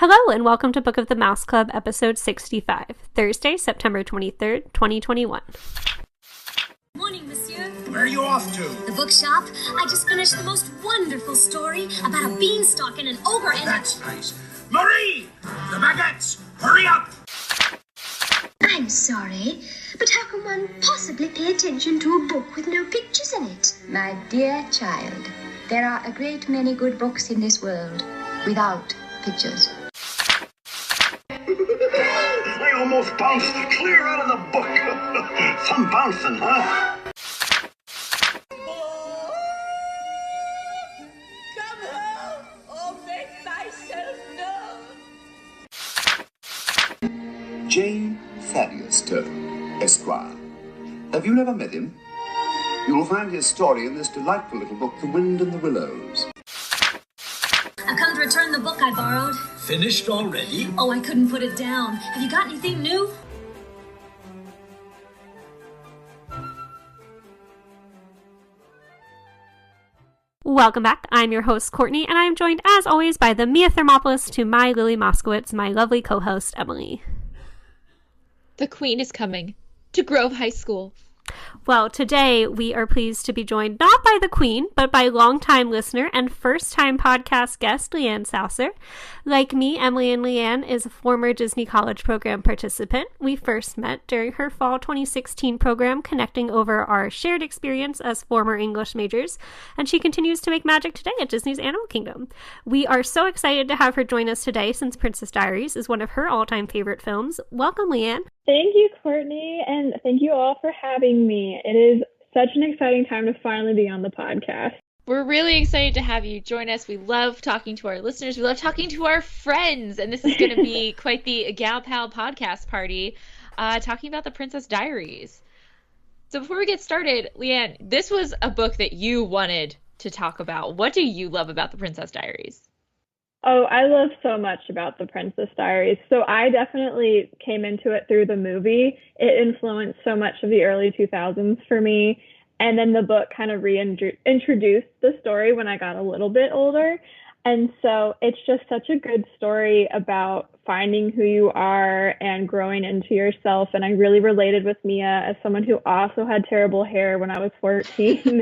Hello and welcome to Book of the Mouse Club, episode 65, Thursday, September 23rd, 2021. Morning, monsieur. Where are you off to? The bookshop. I just finished the most wonderful story about a beanstalk and an ogre and That's nice. Marie! The baguettes! Hurry up! I'm sorry, but how can one possibly pay attention to a book with no pictures in it? My dear child, there are a great many good books in this world without pictures. I almost bounced clear out of the book. Some bouncing, huh? Come home or make myself known. J. Thaddeus Turtle, Esquire. Have you never met him? You will find his story in this delightful little book, The Wind and the Willows. I've come to return the book I borrowed. Finished already? Oh, I couldn't put it down. Have you got anything new? Welcome back. I'm your host, Courtney, and I'm joined, as always, by the Mia Thermopolis to my Lily Moskowitz, my lovely co-host, Emily. The Queen is coming to Grove High School. Well, today we are pleased to be joined not by the Queen, but by longtime listener and first-time podcast guest, Leeann Sausser. Like me, Emily and Leeann is a former Disney College Program participant. We first met during her fall 2016 program, connecting over our shared experience as former English majors, and she continues to make magic today at Disney's Animal Kingdom. We are so excited to have her join us today since Princess Diaries is one of her all-time favorite films. Welcome, Leeann. Thank you, Courtney, and thank you all for having me. It is such an exciting time to finally be on the podcast. We're really excited to have you join us. We love talking to our listeners. We love talking to our friends, and this is going to be quite the Gal Pal podcast party, talking about the Princess Diaries. So before we get started, Leeann, this was a book that you wanted to talk about. What do you love about the Princess Diaries? Oh, I love so much about the Princess Diaries. So I definitely came into it through the movie. It influenced so much of the early 2000s for me. And then the book kind of reintroduced the story when I got a little bit older. And so it's just such a good story about finding who you are and growing into yourself. And I really related with Mia as someone who also had terrible hair when I was 14.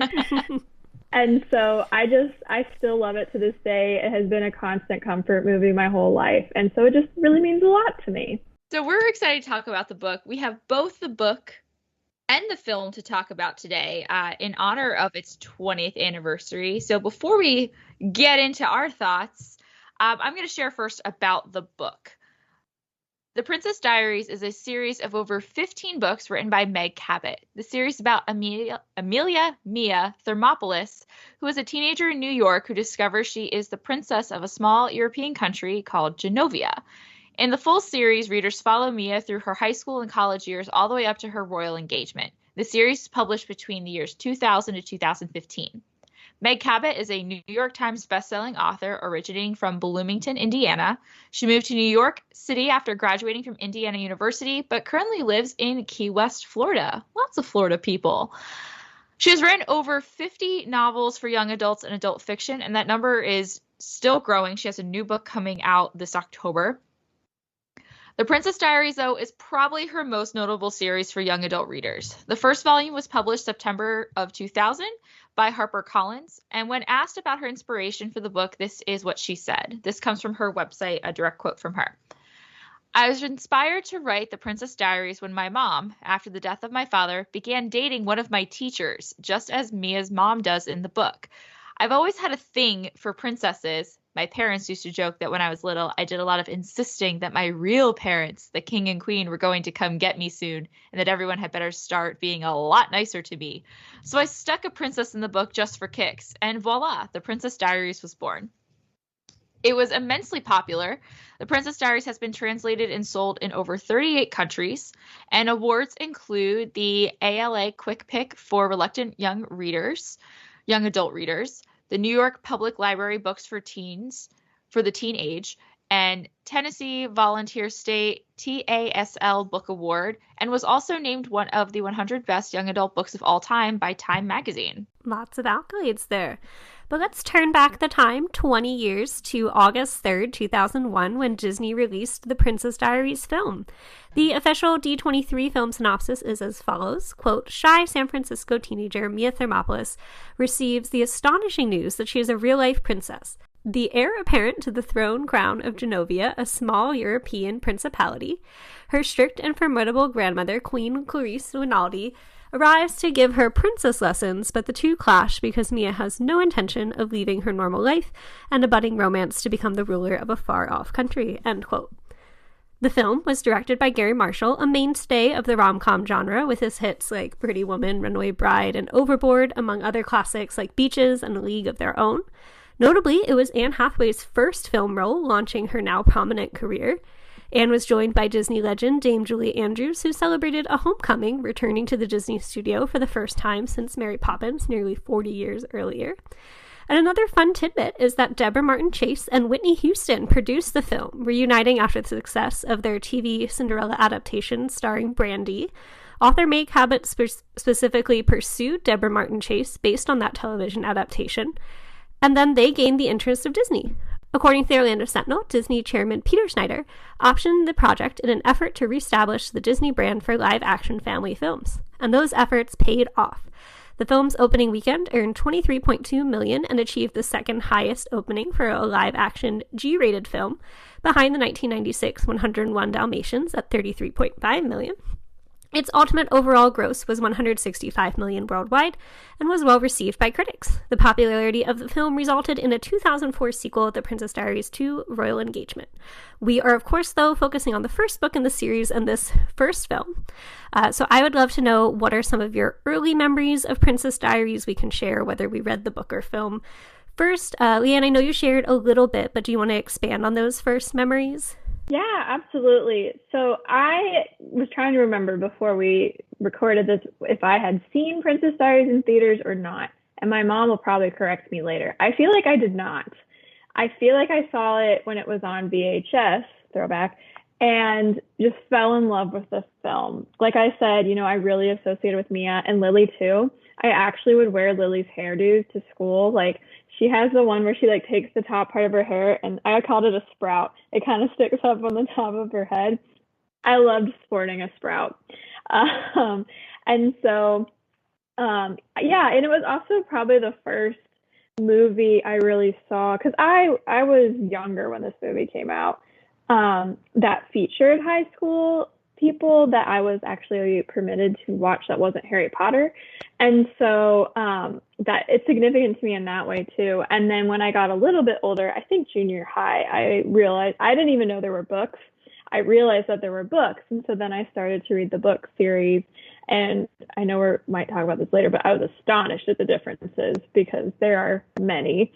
And so I still love it to this day. It has been a constant comfort movie my whole life. And so it just really means a lot to me. So we're excited to talk about the book. We have both the book and the film to talk about today in honor of its 20th anniversary. So before we get into our thoughts, I'm going to share first about the book. The Princess Diaries is a series of over 15 books written by Meg Cabot. The series is about Mia Thermopolis, who is a teenager in New York who discovers she is the princess of a small European country called Genovia. In the full series, readers follow Mia through her high school and college years all the way up to her royal engagement. The series is published between the years 2000 to 2015. Meg Cabot is a New York Times bestselling author originating from Bloomington, Indiana. She moved to New York City after graduating from Indiana University, but currently lives in Key West, Florida. Lots of Florida people. She has written over 50 novels for young adults and adult fiction, and that number is still growing. She has a new book coming out this October. The Princess Diaries, though, is probably her most notable series for young adult readers. The first volume was published September of 2000 by HarperCollins, and when asked about her inspiration for the book, this is what she said. This comes from her website, a direct quote from her. I was inspired to write The Princess Diaries when my mom, after the death of my father, began dating one of my teachers, just as Mia's mom does in the book. I've always had a thing for princesses. My parents used to joke that when I was little, I did a lot of insisting that my real parents, the king and queen, were going to come get me soon, and that everyone had better start being a lot nicer to me. So I stuck a princess in the book just for kicks, and voila, The Princess Diaries was born. It was immensely popular. The Princess Diaries has been translated and sold in over 38 countries, and awards include the ALA Quick Pick for reluctant young adult readers, the New York Public Library Books for Teens, for the teen age, and Tennessee Volunteer State TASL Book Award, and was also named one of the 100 best young adult books of all time by Time magazine. Lots of accolades there. But let's turn back the time 20 years to August 3rd, 2001, when Disney released the Princess Diaries film. The official D23 film synopsis is as follows, quote, shy San Francisco teenager Mia Thermopolis receives the astonishing news that she is a real-life princess. The heir apparent to the throne crown of Genovia, a small European principality, her strict and formidable grandmother, Queen Clarice Rinaldi, arrives to give her princess lessons, but the two clash because Mia has no intention of leaving her normal life and a budding romance to become the ruler of a far-off country, end quote. The film was directed by Gary Marshall, a mainstay of the rom-com genre, with his hits like Pretty Woman, Runaway Bride, and Overboard, among other classics like Beaches and A League of Their Own. Notably, it was Anne Hathaway's first film role, launching her now prominent career. Anne was joined by Disney legend Dame Julie Andrews, who celebrated a homecoming, returning to the Disney studio for the first time since Mary Poppins nearly 40 years earlier. And another fun tidbit is that Deborah Martin Chase and Whitney Houston produced the film, reuniting after the success of their TV Cinderella adaptation starring Brandy. Author Meg Cabot specifically pursued Deborah Martin Chase based on that television adaptation, and then they gained the interest of Disney. According to the Orlando Sentinel, Disney chairman Peter Schneider optioned the project in an effort to reestablish the Disney brand for live-action family films, and those efforts paid off. The film's opening weekend earned $23.2 million and achieved the second highest opening for a live-action G-rated film, behind the 1996 101 Dalmatians at $33.5 million. Its ultimate overall gross was $165 million worldwide and was well received by critics. The popularity of the film resulted in a 2004 sequel, The Princess Diaries 2: Royal Engagement. We are, of course, though, focusing on the first book in the series and this first film. So I would love to know, what are some of your early memories of Princess Diaries? We can share whether we read the book or film. First, Leeann, I know you shared a little bit, but do you want to expand on those first memories? Yeah, absolutely. So I was trying to remember before we recorded this if I had seen Princess Diaries in theaters or not. And my mom will probably correct me later. I feel like I did not. I feel like I saw it when it was on VHS, throwback, and just fell in love with the film. Like I said, I really associated with Mia and Lily too. I actually would wear Lily's hairdos to school. Like, she has the one where she takes the top part of her hair, and I called it a sprout. It kind of sticks up on the top of her head. I loved sporting a sprout. And so, and it was also probably the first movie I really saw, because I was younger when this movie came out, that featured high school people that I was actually permitted to watch that wasn't Harry Potter. And so that it's significant to me in that way too. And then when I got a little bit older, I think junior high, I realized I didn't even know there were books. I realized that there were books. And so then I started to read the book series. And I know we might talk about this later, but I was astonished at the differences because there are many.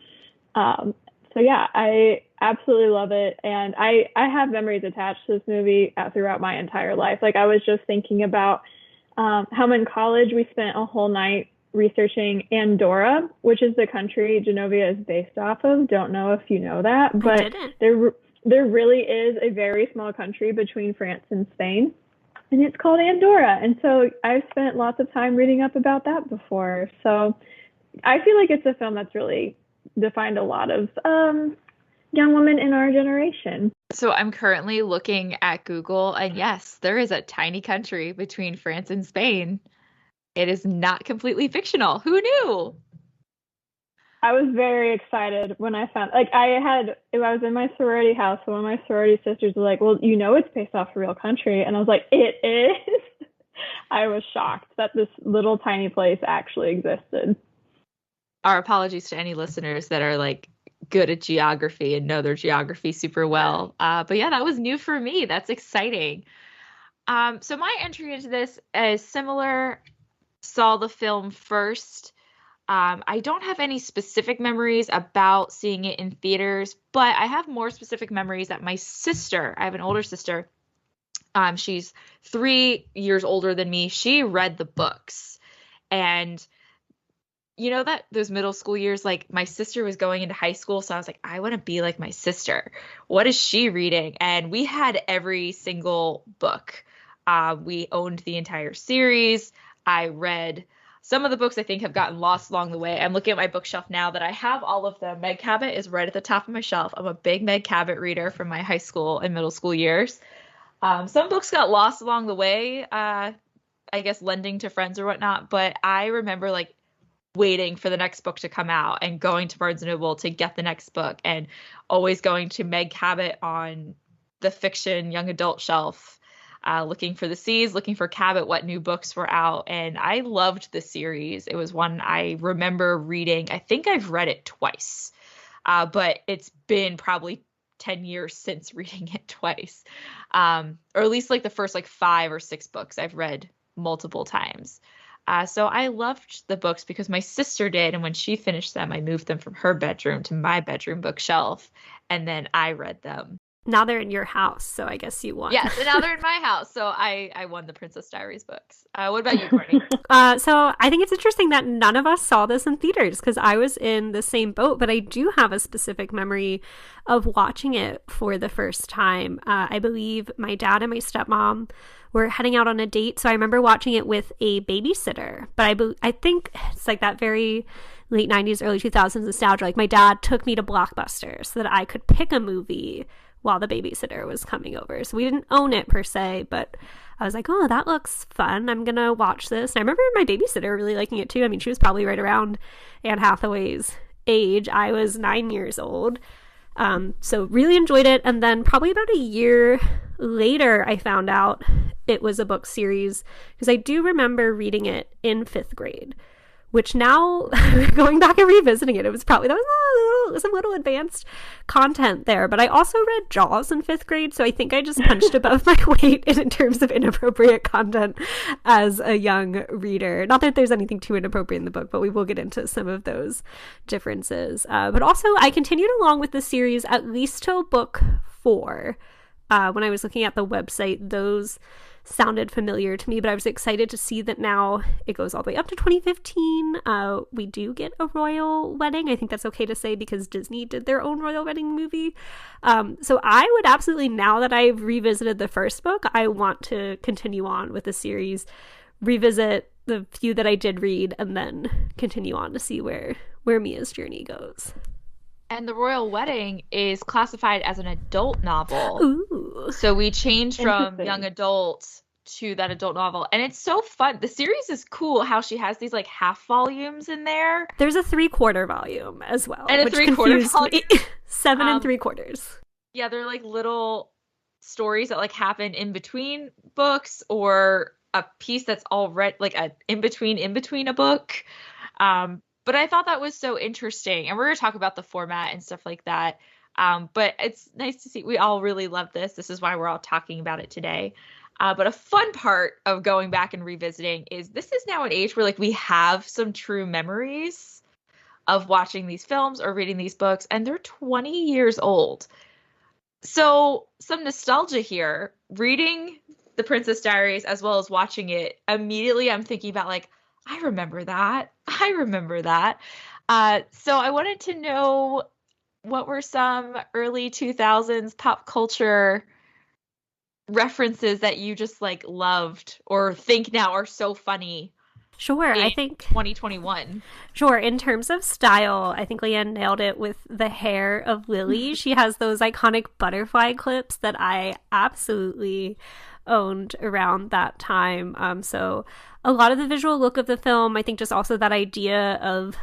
So yeah, I absolutely love it. And I have memories attached to this movie throughout my entire life. Like, I was just thinking about how in college we spent a whole night researching Andorra, which is the country Genovia is based off of. Don't know if you know that, but there really is a very small country between France and Spain, and it's called Andorra. And so I've spent lots of time reading up about that before. So I feel like it's a film that's really defined a lot of young women in our generation. So I'm currently looking at Google, and yes, there is a tiny country between France and Spain. It is not completely fictional. Who knew? I was very excited when I found, I was in my sorority house, and one of my sorority sisters was like, well, it's based off a real country. And I was like, it is? I was shocked that this little tiny place actually existed. Our apologies to any listeners that are good at geography and know their geography super well. But yeah, that was new for me. That's exciting. So my entry into this is similar. Saw the film first. I don't have any specific memories about seeing it in theaters, but I have more specific memories that my sister, I have an older sister, she's 3 years older than me. She read the books, and you know that those middle school years, like my sister was going into high school, so I was like, I want to be like my sister. What is she reading? And we had every single book. We owned the entire series. I read some of the books I think have gotten lost along the way. I'm looking at my bookshelf now that I have all of them. Meg Cabot is right at the top of my shelf. I'm a big Meg Cabot reader from my high school and middle school years. Some books got lost along the way, I guess lending to friends or whatnot, but I remember like waiting for the next book to come out and going to Barnes & Noble to get the next book, and always going to Meg Cabot on the fiction young adult shelf, looking for the C's, looking for Cabot, what new books were out. And I loved the series. It was one I remember reading. I think I've read it twice, but it's been probably 10 years since reading it twice, or at least like the first like 5 or 6 books I've read multiple times. So I loved the books because my sister did, and when she finished them, I moved them from her bedroom to my bedroom bookshelf, and then I read them. Now they're in your house, so I guess you won. Yes, and now they're in my house, so I won the Princess Diaries books. What about you, Courtney? So I think it's interesting that none of us saw this in theaters, because I was in the same boat, but I do have a specific memory of watching it for the first time. I believe my dad and my stepmom were heading out on a date, so I remember watching it with a babysitter. But I think it's like that very late 90s, early 2000s nostalgia. Like my dad took me to Blockbuster so that I could pick a movie while the babysitter was coming over. So we didn't own it per se, but I was like, oh, that looks fun. I'm going to watch this. And I remember my babysitter really liking it too. I mean, she was probably right around Anne Hathaway's age. I was 9 years old. So really enjoyed it. And then probably about a year later, I found out it was a book series, because I do remember reading it in 5th grade, which now going back and revisiting it, was some little advanced content there. But I also read Jaws in 5th grade, so I think I just punched above my weight in terms of inappropriate content as a young reader. Not that there's anything too inappropriate in the book, but we will get into some of those differences. But also, I continued along with the series at least till book 4. When I was looking at the website, those sounded familiar to me, but I was excited to see that now it goes all the way up to 2015. We do get a royal wedding. I think that's okay to say because Disney did their own royal wedding movie. So I would absolutely, now that I've revisited the first book, I want to continue on with the series, revisit the few that I did read, and then continue on to see where Mia's journey goes. And the royal wedding is classified as an adult novel. Ooh. So we changed from young adult to that adult novel. And it's so fun. The series is cool how she has these like half volumes in there. There's a 3/4 volume as well. And a 3/4 volume. 7 3/4. Yeah, they're like little stories that like happen in between books, or a piece that's already like a in between a book. But I thought that was so interesting. And we're going to talk about the format and stuff like that. But it's nice to see. We all really love this. This is why we're all talking about it today. But a fun part of going back and revisiting is this is now an age where like we have some true memories of watching these films or reading these books, and they're 20 years old. So some nostalgia here. Reading The Princess Diaries as well as watching it, immediately I'm thinking about like, I remember that. So I wanted to know, what were some early 2000s pop culture references that you just like loved or think now are so funny? Sure, I think 2021. Sure, in terms of style, I think Leeann nailed it with the hair of Lily. She has those iconic butterfly clips that I absolutely owned around that time. So a lot of the visual look of the film, I think just also that idea of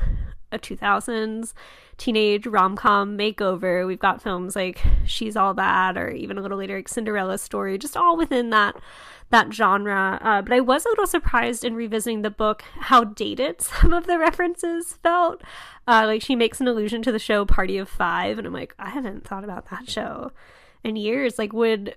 a 2000s teenage rom-com makeover. We've got films like She's All That, or even a little later like Cinderella Story, just all within that genre. But I was a little surprised in revisiting the book how dated some of the references felt. Like she makes an allusion to the show Party of Five, and I'm like, I haven't thought about that show in years. Like would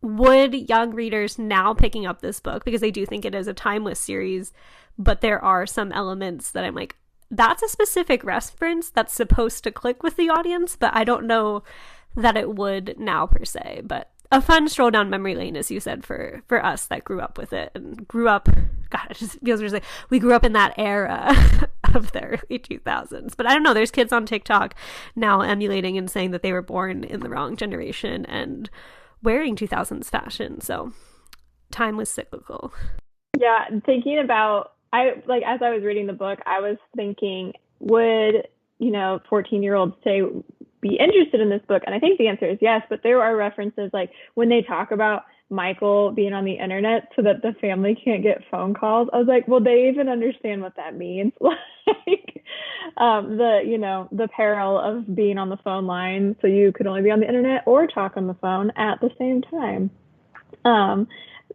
young readers now picking up this book, because I do think it is a timeless series, but there are some elements that I'm like, that's a specific reference that's supposed to click with the audience, but I don't know that it would now per se. But a fun stroll down memory lane, as you said, for us that grew up with it and grew up, God, it just feels like we grew up in that era of the early 2000s. But I don't know, there's kids on TikTok now emulating and saying that they were born in the wrong generation and wearing 2000s fashion. So time was cyclical. Yeah, thinking about, as I was reading the book, I was thinking, would, 14-year-olds say be interested in this book? And I think the answer is yes, but there are references like when they talk about Michael being on the internet so that the family can't get phone calls. I was like, well, they even understand what that means. Like the peril of being on the phone line, so you could only be on the internet or talk on the phone at the same time.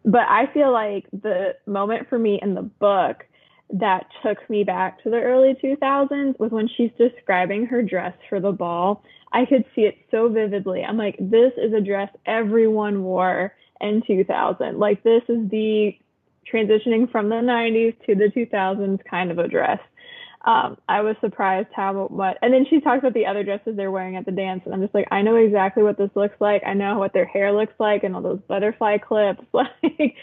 But I feel like the moment for me in the book that took me back to the early 2000s was when she's describing her dress for the ball. I could see it so vividly. I'm like, this is a dress everyone wore in 2000. Like, this is the transitioning from the 90s to the 2000s kind of a dress. I was surprised how much. And then she talks about the other dresses they're wearing at the dance, and I'm just like, I know exactly what this looks like. I know what their hair looks like and all those butterfly clips. Like,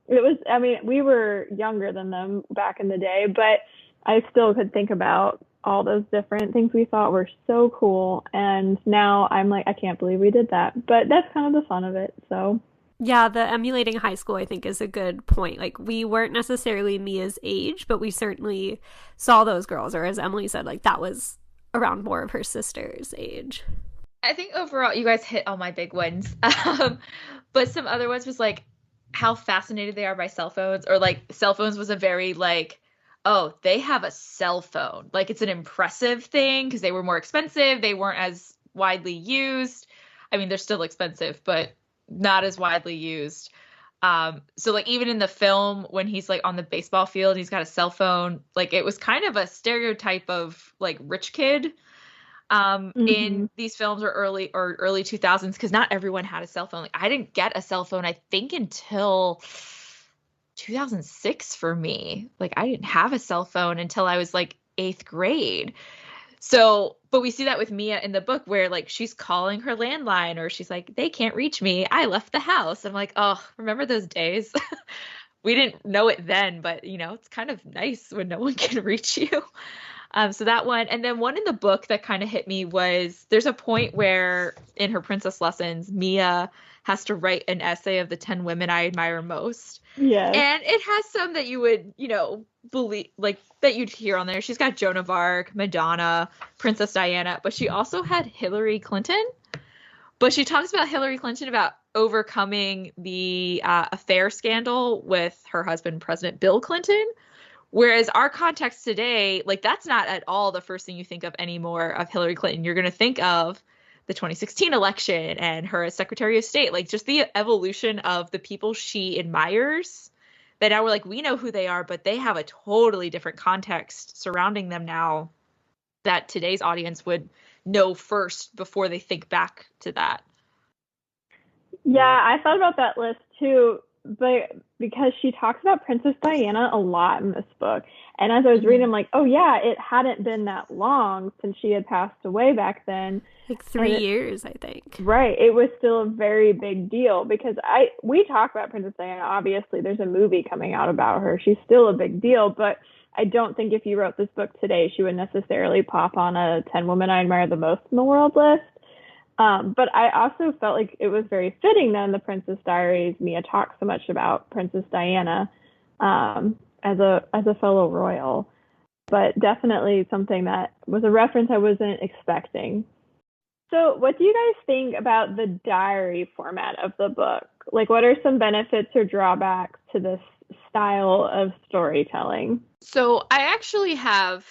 we were younger than them back in the day, but I still could think about all those different things we thought were so cool. And now I'm like, I can't believe we did that. But that's kind of the fun of it. So yeah, the emulating high school, I think, is a good point. Like, we weren't necessarily Mia's age, but we certainly saw those girls, or as Emily said, like, that was around more of her sister's age. I think overall you guys hit all my big ones. But some other ones was like how fascinated they are by cell phones, or like cell phones was a very like, oh, they have a cell phone. Like, it's an impressive thing because they were more expensive. They weren't as widely used. I mean, they're still expensive, but not as widely used. So like even in the film when he's like on the baseball field, he's got a cell phone. Like, it was kind of a stereotype of like rich kid in these films or early 2000s, because not everyone had a cell phone. Like, I didn't get a cell phone, I think, until 2006 for me. Like, I didn't have a cell phone until I was like 8th grade. So, but we see that with Mia in the book where like she's calling her landline, or she's like, they can't reach me, I left the house. I'm like, oh, remember those days? We didn't know it then, but it's kind of nice when no one can reach you. So that one. And then one in the book that kind of hit me was there's a point where in her princess lessons, Mia has to write an essay of the 10 women I admire most. Yeah. And it has some that you would, believe, like, that you'd hear on there. She's got Joan of Arc, Madonna, Princess Diana, but she also had Hillary Clinton. But she talks about Hillary Clinton about overcoming the affair scandal with her husband, President Bill Clinton. Whereas our context today, like, that's not at all the first thing you think of anymore of Hillary Clinton. You're going to think of the 2016 election and her as Secretary of State, like just the evolution of the people she admires, that now we're like, we know who they are, but they have a totally different context surrounding them now that today's audience would know first before they think back to that. Yeah, I thought about that list too, but because she talks about Princess Diana a lot in this book. And as I was reading, I'm like, oh yeah, it hadn't been that long since she had passed away back then. Like 3 years, I think. Right. It was still a very big deal because we talk about Princess Diana. Obviously, there's a movie coming out about her. She's still a big deal, but I don't think if you wrote this book today, she would necessarily pop on a 10 women I admire the most in the world list. But I also felt like it was very fitting that in the Princess Diaries, Mia talks so much about Princess Diana as a fellow royal. But definitely something that was a reference I wasn't expecting. So what do you guys think about the diary format of the book? Like, what are some benefits or drawbacks to this style of storytelling? So I actually have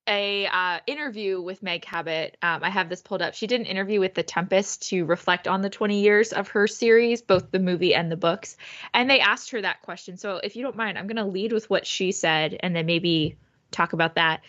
a interview with Meg Cabot. I have this pulled up. She did an interview with The Tempest to reflect on the 20 years of her series, both the movie and the books. And they asked her that question. So if you don't mind, I'm going to lead with what she said and then maybe talk about that.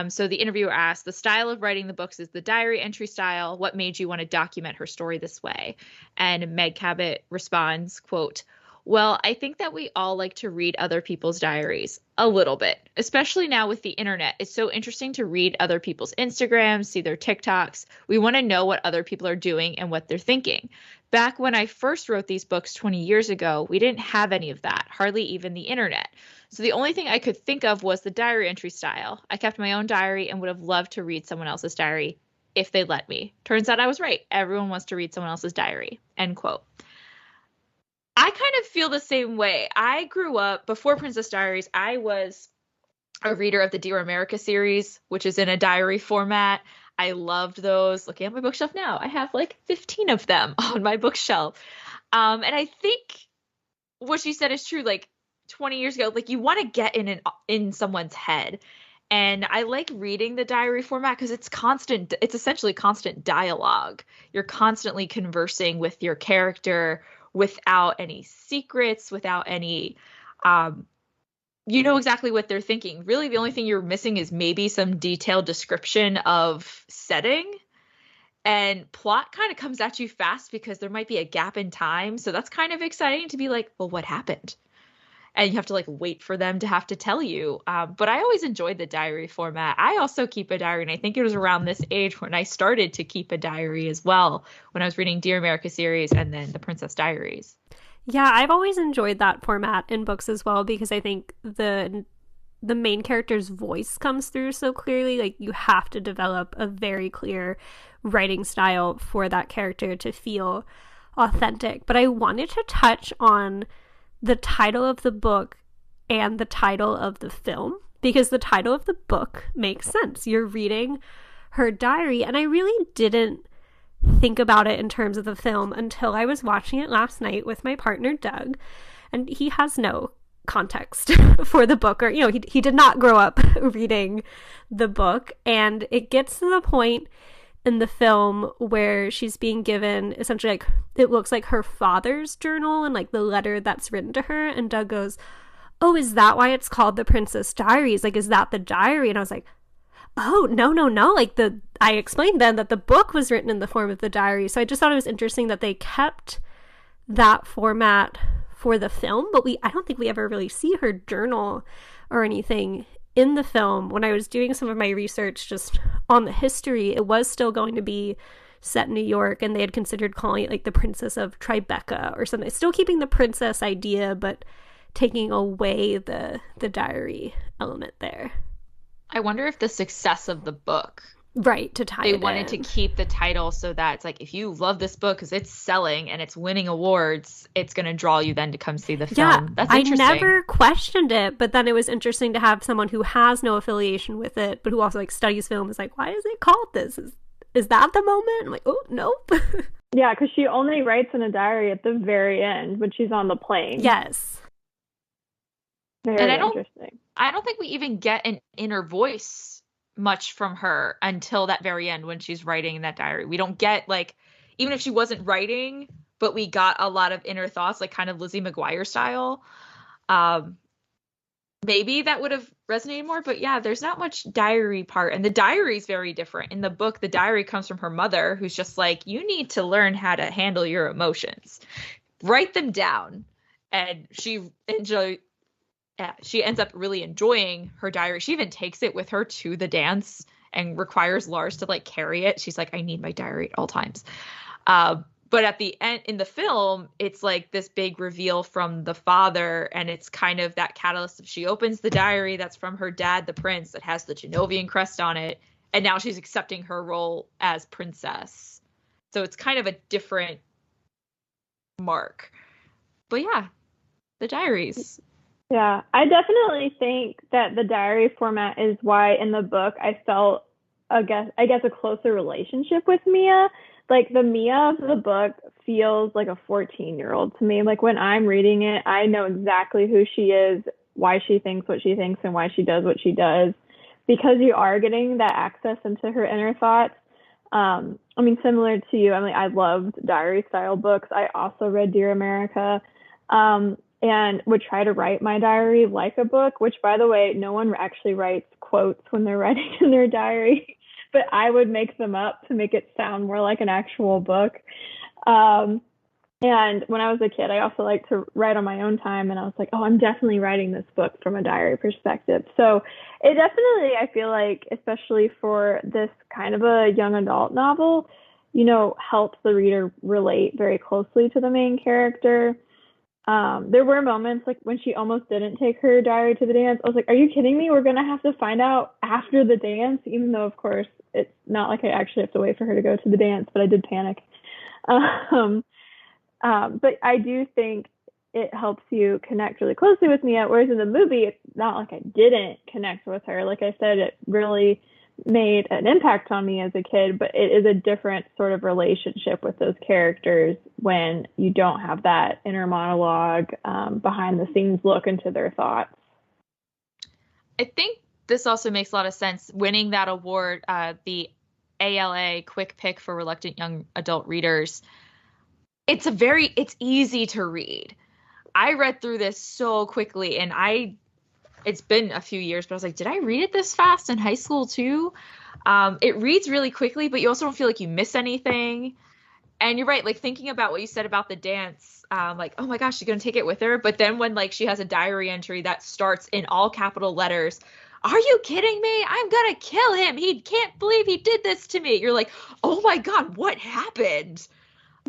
So the interviewer asked, the style of writing the books is the diary entry style. What made you want to document her story this way? And Meg Cabot responds, quote, Well, I think that we all like to read other people's diaries a little bit, especially now with the internet. It's so interesting to read other people's Instagrams, see their TikToks. We want to know what other people are doing and what they're thinking. Back when I first wrote these books 20 years ago, we didn't have any of that, hardly even the internet. So the only thing I could think of was the diary entry style. I kept my own diary and would have loved to read someone else's diary if they let me. Turns out I was right. Everyone wants to read someone else's diary. End quote. I kind of feel the same way. I grew up, before Princess Diaries, I was a reader of the Dear America series, which is in a diary format. I loved those. Looking at my bookshelf now, I have like 15 of them on my bookshelf. And I think what she said is true. Like 20 years ago, like you want to get in someone's head. And I like reading the diary format because it's constant. It's essentially constant dialogue. You're constantly conversing with your character without any secrets, without any, you know exactly what they're thinking. Really, the only thing you're missing is maybe some detailed description of setting. And plot kind of comes at you fast because there might be a gap in time. So that's kind of exciting to be like, well, what happened? And you have to like wait for them to have to tell you. But I always enjoyed the diary format. I also keep a diary, and I think it was around this age when I started to keep a diary as well, when I was reading Dear America series and then the Princess Diaries. Yeah, I've always enjoyed that format in books as well because I think the main character's voice comes through so clearly. Like you have to develop a very clear writing style for that character to feel authentic. But I wanted to touch on the title of the book and the title of the film because the title of the book makes sense. You're reading her diary, and I really didn't think about it in terms of the film until I was watching it last night with my partner Doug, and he has no context for the book, or he did not grow up reading the book, and it gets to the point in the film where she's being given essentially like it looks like her father's journal and like the letter that's written to her, and Doug goes, "Oh, is that why it's called the Princess Diaries? Like, is that the diary?" And I was like, "Oh, no. Like I explained then that the book was written in the form of the diary." So I just thought it was interesting that they kept that format for the film, but I don't think we ever really see her journal or anything in the film. When I was doing some of my research just on the history, it was still going to be set in New York, and they had considered calling it like the Princess of Tribeca or something. Still keeping the princess idea, but taking away the diary element there. I wonder if the success of the book, right, to tie they wanted to keep the title so that it's like, if you love this book because it's selling and it's winning awards, it's going to draw you then to come see the film. Yeah, that's interesting. I never questioned it, but then it was interesting to have someone who has no affiliation with it, but who also like studies film is like, why is it called this? Is that the moment? I'm like, oh, nope. Yeah, because she only writes in a diary at the very end when she's on the plane. Yes. Very interesting. I don't think we even get an inner voice much from her until that very end when she's writing in that diary. We don't get like, even if she wasn't writing, but we got a lot of inner thoughts, like kind of Lizzie McGuire style. Maybe that would have resonated more, but yeah, there's not much diary part. And the diary is very different. In the book, the diary comes from her mother, who's just like, you need to learn how to handle your emotions. Write them down. And she ends up really enjoying her diary. She even takes it with her to the dance and requires Lars to like carry it. She's like, I need my diary at all times. But at the end in the film, it's like this big reveal from the father, and it's kind of that catalyst. She opens the diary that's from her dad, the prince, that has the Genovian crest on it, and now she's accepting her role as princess. So it's kind of a different mark. But yeah, the diaries. Yeah, I definitely think that the diary format is why in the book I felt, I guess a closer relationship with Mia. Like the Mia of the book feels like a 14-year-old to me. Like when I'm reading it, I know exactly who she is, why she thinks what she thinks, and why she does what she does, because you are getting that access into her inner thoughts. I mean, similar to you, Emily, I loved diary style books. I also read Dear America. And would try to write my diary like a book, which, by the way, no one actually writes quotes when they're writing in their diary, but I would make them up to make it sound more like an actual book. And when I was a kid, I also liked to write on my own time. And I was like, oh, I'm definitely writing this book from a diary perspective. So it definitely, I feel like, especially for this kind of a young adult novel, you know, helps the reader relate very closely to the main character. There were moments like when she almost didn't take her diary to the dance. I was like, are you kidding me? We're going to have to find out after the dance, even though, of course, it's not like I actually have to wait for her to go to the dance, but I did panic. But I do think it helps you connect really closely with Mia, whereas in the movie, it's not like I didn't connect with her. Like I said, it really made an impact on me as a kid, but it is a different sort of relationship with those characters when you don't have that inner monologue, behind the scenes look into their thoughts. I think this also makes a lot of sense. Winning that award, the ALA Quick Pick for Reluctant Young Adult Readers, it's easy to read. I read through this so quickly, and it's been a few years, but I was like, did I read it this fast in high school too? It reads really quickly, but you also don't feel like you miss anything. And you're right, like thinking about what you said about the dance, like, oh my gosh, she's going to take it with her. But then when like she has a diary entry that starts in all capital letters, are you kidding me? I'm going to kill him. He can't believe he did this to me. You're like, oh my God, what happened?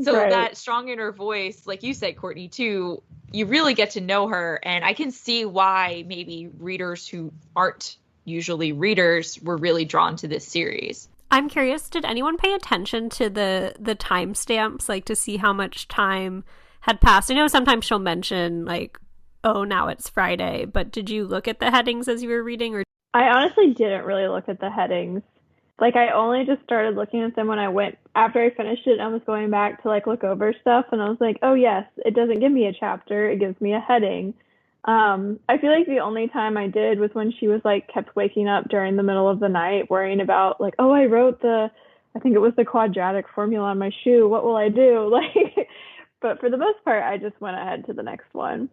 So Right. That strong inner voice, like you said, Courtney, too, you really get to know her. And I can see why maybe readers who aren't usually readers were really drawn to this series. I'm curious, did anyone pay attention to the timestamps, like to see how much time had passed? I know sometimes she'll mention like, oh, now it's Friday, but did you look at the headings as you were reading? Or I honestly didn't really look at the headings. Like, I only just started looking at them when after I finished it, I was going back to, like, look over stuff, and I was like, oh, yes, it doesn't give me a chapter, it gives me a heading. I feel like the only time I did was when she was, like, kept waking up during the middle of the night, worrying about, like, oh, I wrote I think it was the quadratic formula on my shoe, what will I do? Like, but for the most part, I just went ahead to the next one.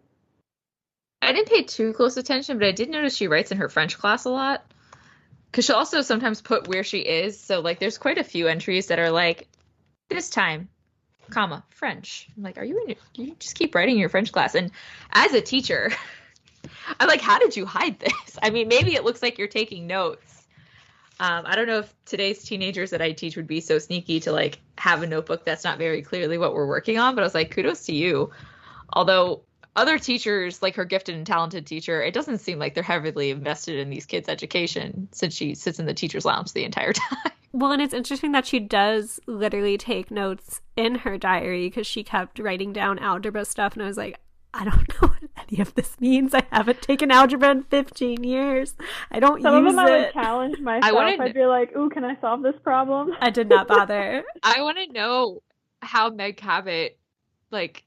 I didn't pay too close attention, but I did notice she writes in her French class a lot. Because she'll also sometimes put where she is. So, like, there's quite a few entries that are like, this time, comma, French. I'm like, you just keep writing in your French class. And as a teacher, I'm like, how did you hide this? I mean, maybe it looks like you're taking notes. I don't know if today's teenagers that I teach would be so sneaky to, like, have a notebook that's not very clearly what we're working on. But I was like, kudos to you. Although other teachers, like her gifted and talented teacher, it doesn't seem like they're heavily invested in these kids' education since she sits in the teacher's lounge the entire time. Well, and it's interesting that she does literally take notes in her diary because she kept writing down algebra stuff. And I was like, I don't know what any of this means. I haven't taken algebra in 15 years. I don't use it. Some of them I would challenge myself. I'd be like, ooh, can I solve this problem? I did not bother. I want to know how Meg Cabot, like,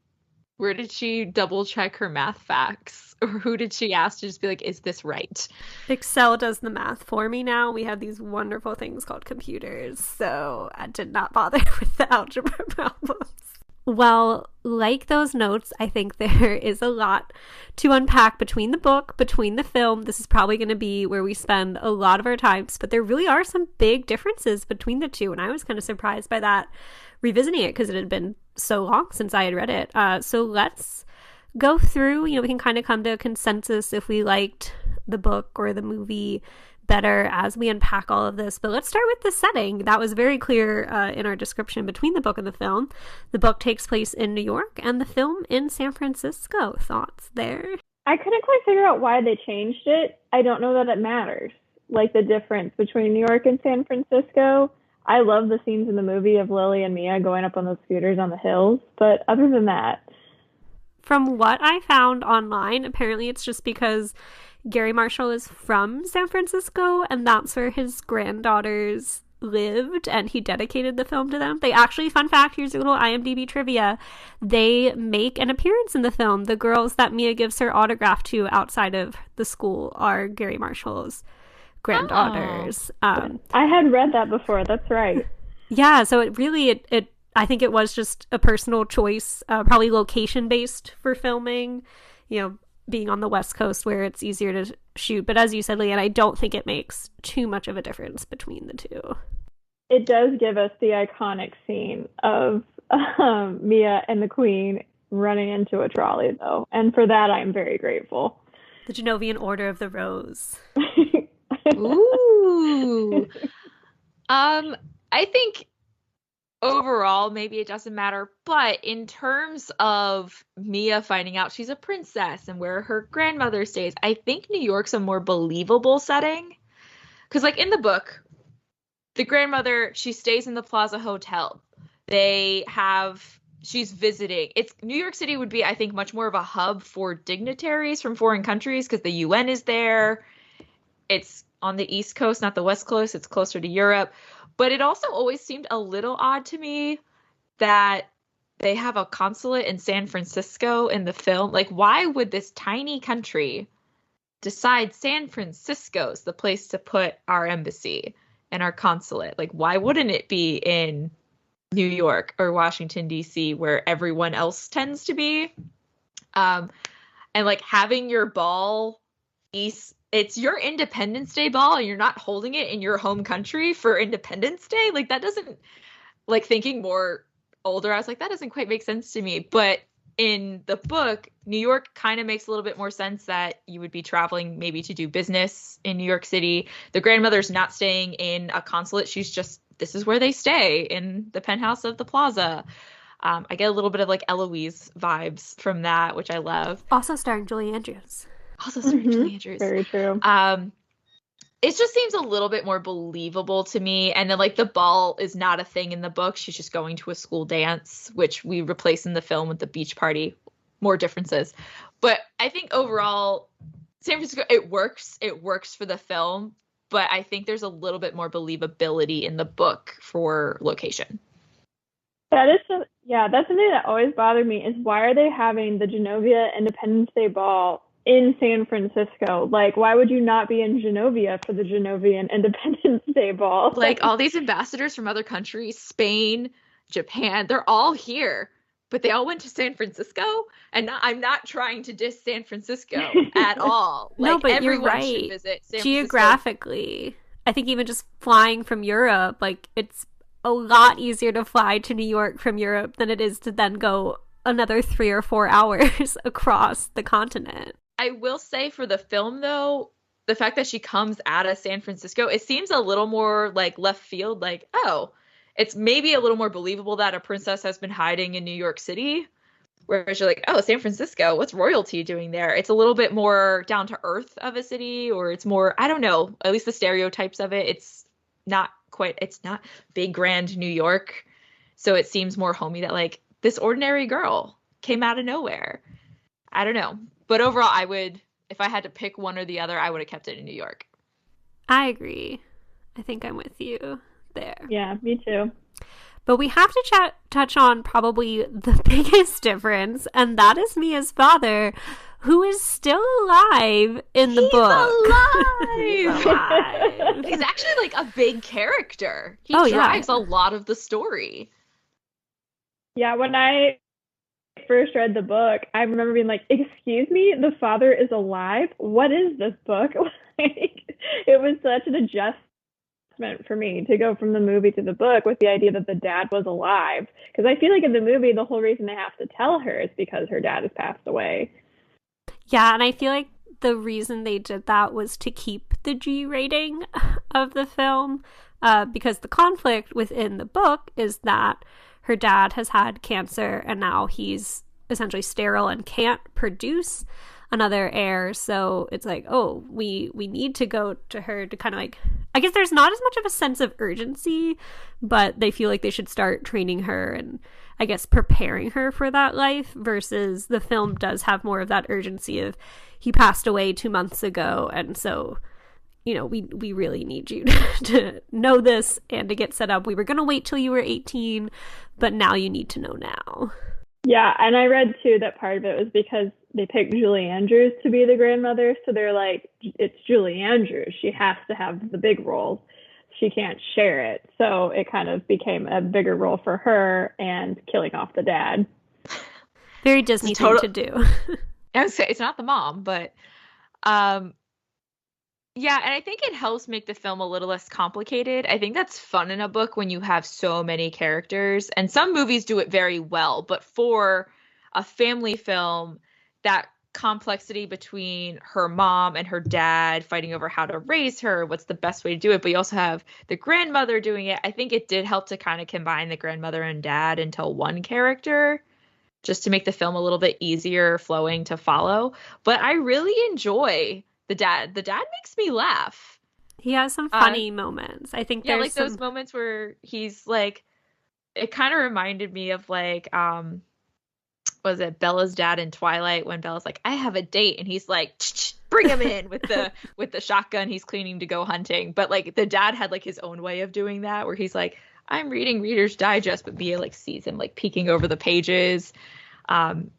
where did she double check her math facts? Or who did she ask to just be like, is this right? Excel does the math for me now. We have these wonderful things called computers. So I did not bother with the algebra problems. Well, like those notes, I think there is a lot to unpack between the book, between the film. This is probably going to be where we spend a lot of our times, but there really are some big differences between the two. And I was kind of surprised by that, revisiting it, because it had been so long since I had read it. So let's go through, we can kind of come to a consensus if we liked the book or the movie better as we unpack all of this. But let's start with the setting. That was very clear in our description between the book and the film. The book takes place in New York and the film in San Francisco. Thoughts there? I couldn't quite figure out why they changed it. I don't know that it matters. Like the difference between New York and San Francisco. I love the scenes in the movie of Lily and Mia going up on those scooters on the hills. But other than that, from what I found online, apparently it's just because Gary Marshall is from San Francisco and that's where his granddaughters lived and he dedicated the film to them. They actually, fun fact, here's a little IMDb trivia, they make an appearance in the film. The girls that Mia gives her autograph to outside of the school are Gary Marshall's granddaughters. I had read that before. That's right. Yeah, so it really, I think it was just a personal choice, probably location-based for filming, being on the West Coast where it's easier to shoot. But as you said, Leeann, I don't think it makes too much of a difference between the two. It does give us the iconic scene of Mia and the Queen running into a trolley, though. And for that, I'm very grateful. The Genovian Order of the Rose. Ooh. I think overall, maybe it doesn't matter, but in terms of Mia finding out she's a princess and where her grandmother stays, I think New York's a more believable setting. Because, like, in the book, the grandmother, she stays in the Plaza Hotel. She's visiting. New York City would be, I think, much more of a hub for dignitaries from foreign countries because the UN is there. It's on the East Coast, not the West Coast. It's closer to Europe. But it also always seemed a little odd to me that they have a consulate in San Francisco in the film. Like, why would this tiny country decide San Francisco's the place to put our embassy and our consulate? Like, why wouldn't it be in New York or Washington, D.C., where everyone else tends to be? And, like, having your ball it's your Independence Day ball and you're not holding it in your home country for Independence Day. Like, that doesn't, like, thinking more older, I was like, that doesn't quite make sense to me. But in the book, New York kind of makes a little bit more sense that you would be traveling maybe to do business in New York City. The grandmother's not staying in a consulate. This is where they stay, in the penthouse of the Plaza. I get a little bit of, like, Eloise vibes from that, which I love. Also starring Julie Andrews. Very true. It just seems a little bit more believable to me. And then, like, the ball is not a thing in the book. She's just going to a school dance, which we replace in the film with the beach party. More differences. But I think overall, San Francisco, it works. It works for the film. But I think there's a little bit more believability in the book for location. That's something that always bothered me, is why are they having the Genovia Independence Day Ball in San Francisco? Like, why would you not be in Genovia for the Genovian Independence Day Ball? Like, all these ambassadors from other countries, Spain, Japan, they're all here, but they all went to San Francisco. And I'm not trying to diss San Francisco at all. Like, no, but everyone you're right. should visit San Geographically, I think even just flying from Europe, like, it's a lot easier to fly to New York from Europe than it is to then go another 3 or 4 hours across the continent. I will say for the film, though, the fact that she comes out of San Francisco, it seems a little more like left field. Like, oh, it's maybe a little more believable that a princess has been hiding in New York City. Whereas you're like, oh, San Francisco, what's royalty doing there? It's a little bit more down to earth of a city, or it's more, I don't know, at least the stereotypes of it. It's not big, grand New York. So it seems more homey that, like, this ordinary girl came out of nowhere. I don't know. But overall, if I had to pick one or the other, I would have kept it in New York. I agree. I think I'm with you there. Yeah, me too. But we have to touch on probably the biggest difference, and that is Mia's father, who is still alive in the book. He's alive! He's actually, like, a big character. He drives a lot of the story. Yeah, when I first read the book, I remember being like, excuse me, the father is alive? What is this book? Like, it was such an adjustment for me to go from the movie to the book with the idea that the dad was alive. Because I feel like in the movie, the whole reason they have to tell her is because her dad has passed away. Yeah, and I feel like the reason they did that was to keep the G rating of the film, because the conflict within the book is that her dad has had cancer and now he's essentially sterile and can't produce another heir. So it's like, oh, we need to go to her to kind of, like, I guess there's not as much of a sense of urgency, but they feel like they should start training her and, I guess, preparing her for that life, versus the film does have more of that urgency of, he passed away 2 months ago, and so, you know, we really need you to know this and to get set up. We were going to wait till you were 18, but now you need to know now. Yeah, and I read, too, that part of it was because they picked Julie Andrews to be the grandmother, so they're like, it's Julie Andrews. She has to have the big roles. She can't share it. So it kind of became a bigger role for her and killing off the dad. Very Disney thing to do. I would say it's not the mom, but Yeah, and I think it helps make the film a little less complicated. I think that's fun in a book when you have so many characters, and some movies do it very well, but for a family film, that complexity between her mom and her dad fighting over how to raise her, what's the best way to do it, but you also have the grandmother doing it. I think it did help to kind of combine the grandmother and dad into one character, just to make the film a little bit easier flowing to follow. But I really enjoy the dad. The dad makes me laugh. He has some funny moments. I think there's like those moments where he's like, it kind of reminded me of like, was it Bella's dad in Twilight when Bella's like, I have a date, and he's like, bring him in with the shotgun he's cleaning to go hunting. But like the dad had like his own way of doing that, where he's like, I'm reading Reader's Digest, but Mia like sees him like peeking over the pages.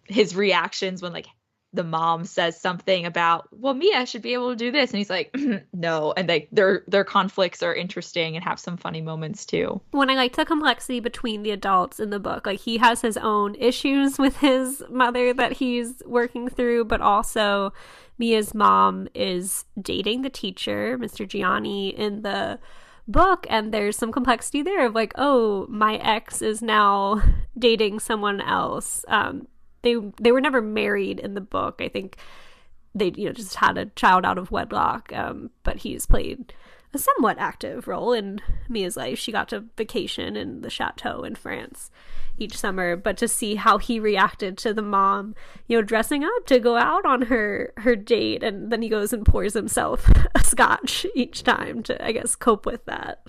His reactions when like the mom says something about, well, Mia should be able to do this, and he's like, no, and like their conflicts are interesting and have some funny moments too. When I like the complexity between the adults in the book, like he has his own issues with his mother that he's working through, but also Mia's mom is dating the teacher, Mr. Gianni, in the book, and there's some complexity there of like, oh, my ex is now dating someone else. They were never married in the book. I think they just had a child out of wedlock, but he's played a somewhat active role in Mia's life. She got to vacation in the chateau in France each summer, but to see how he reacted to the mom, dressing up to go out on her date, and then he goes and pours himself a scotch each time to, I guess, cope with that.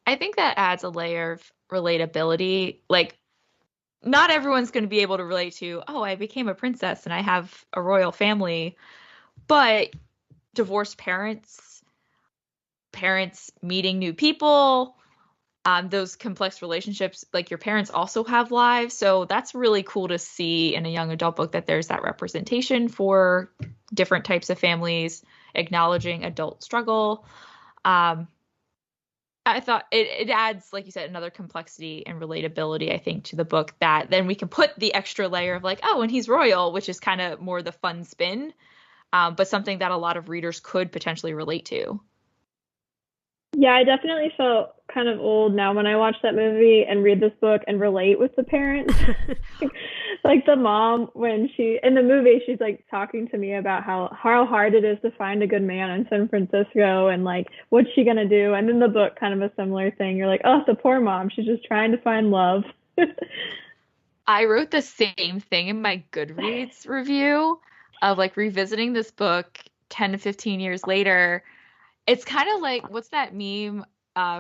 I think that adds a layer of relatability. Like, not everyone's going to be able to relate to, oh, I became a princess and I have a royal family, but divorced parents meeting new people, those complex relationships, like your parents also have lives. So that's really cool to see in a young adult book, that there's that representation for different types of families, acknowledging adult struggle. I thought it adds, like you said, another complexity and relatability, I think, to the book, that then we can put the extra layer of like, oh, and he's royal, which is kind of more the fun spin, but something that a lot of readers could potentially relate to. Yeah, I definitely felt kind of old now when I watch that movie and read this book and relate with the parents. Like the mom, when in the movie, she's like talking to me about how hard it is to find a good man in San Francisco, and like, what's she going to do? And in the book, kind of a similar thing. You're like, oh, the poor mom. She's just trying to find love. I wrote the same thing in my Goodreads review of like revisiting this book 10 to 15 years later. It's kind of like, what's that meme